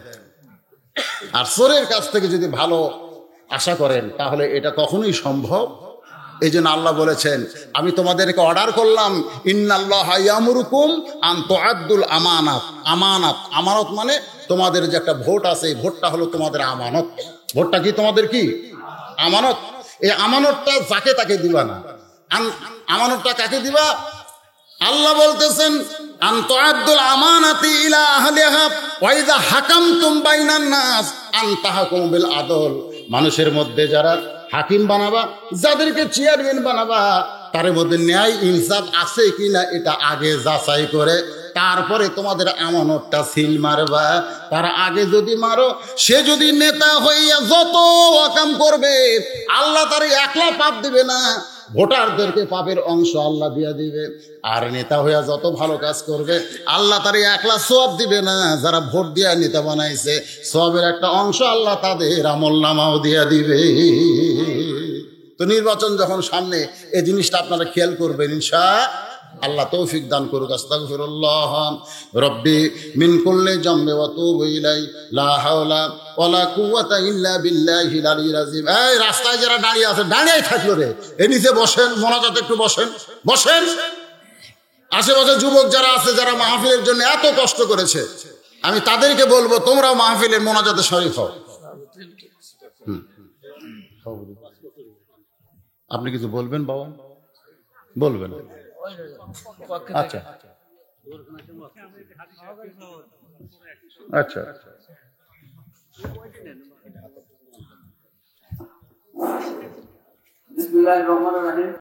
আর চোরের কাছ থেকে যদি ভালো আশা করেন, তাহলে এটা কখনোই সম্ভব। এই জন্য আল্লাহ বলেছেন, আমি তোমাদেরকে অর্ডার করলাম, ইন্নাল্লাহা ইয়ামুরুকুম আন তুআদ্দুল আমানাত। আমানত মানে তোমাদের যে একটা ভোট আছে, এই ভোটটা হলো তোমাদের আমানত। ভোটটা কি তোমাদের? কি আমানত। এই আমানতটা যাকে তাকে দিবা না। আমানতটা কাকে দিবা? আল্লাহ বলতেছেন, আন তুআদ্দুল আমানাতি ইলা আহলিহা ওয়া ইযা হাকামতুম বাইনান নাস আন তাহকুমু বিল আদল। মানুষের মধ্যে যারা হাকিম বানাবা, যাদেরকে চেয়ারম্যান বানাবা, তার মধ্যে ন্যায় ইনসাফ আছে কিনা এটা আগে যাচাই করে তারপরে তোমাদের আমানতটা সিল মারবা। তার আগে যদি মারো, সে যদি নেতা হইয়া যত ওয়াকাম করবে, আল্লাহ তার একলা পাপ দিবে না, ভোটারদেরকে পাপের অংশ আল্লাহ দিয়া দিবে। আর নেতা হইয়া যত ভালো কাজ করবে, আল্লাহ তার একলা সওয়াব দিবে না, যারা ভোট দিয়া নেতা বানাইছে সওয়াবের একটা অংশ আল্লাহ তাদের আমলনামাও দিয়া দিবে। তো নির্বাচন যখন সামনে, এই জিনিসটা আপনারা খেয়াল করবেন ইনশাআল্লাহ। তৌফিক দান করুক। আস্তাগফিরুল্লাহ রব্বি মিন কুল্লি জামবি ওয়া তুবু ইলাই, লা হাওলা ওয়ালা কুওয়াতা ইল্লা বিল্লাহিল আলিয়্যিল আযীম। এই রাস্তায় যারা দাঁড়িয়ে আছে, দাঁড়িয়ে থাকলো রে, এই নিচে বসেন, মোনাজাতে একটু বসেন। আশেপাশে যুবক যারা আছে, যারা মাহফিলের জন্য এত কষ্ট করেছে, আমি তাদেরকে বলবো, তোমরাও মাহফিলের মোনাজাতে শরীক হও। আপনি কিছু বলবেন বাবা? বলবেন? আচ্ছা আচ্ছা। বিসমিল্লাহির রহমানির রহিম।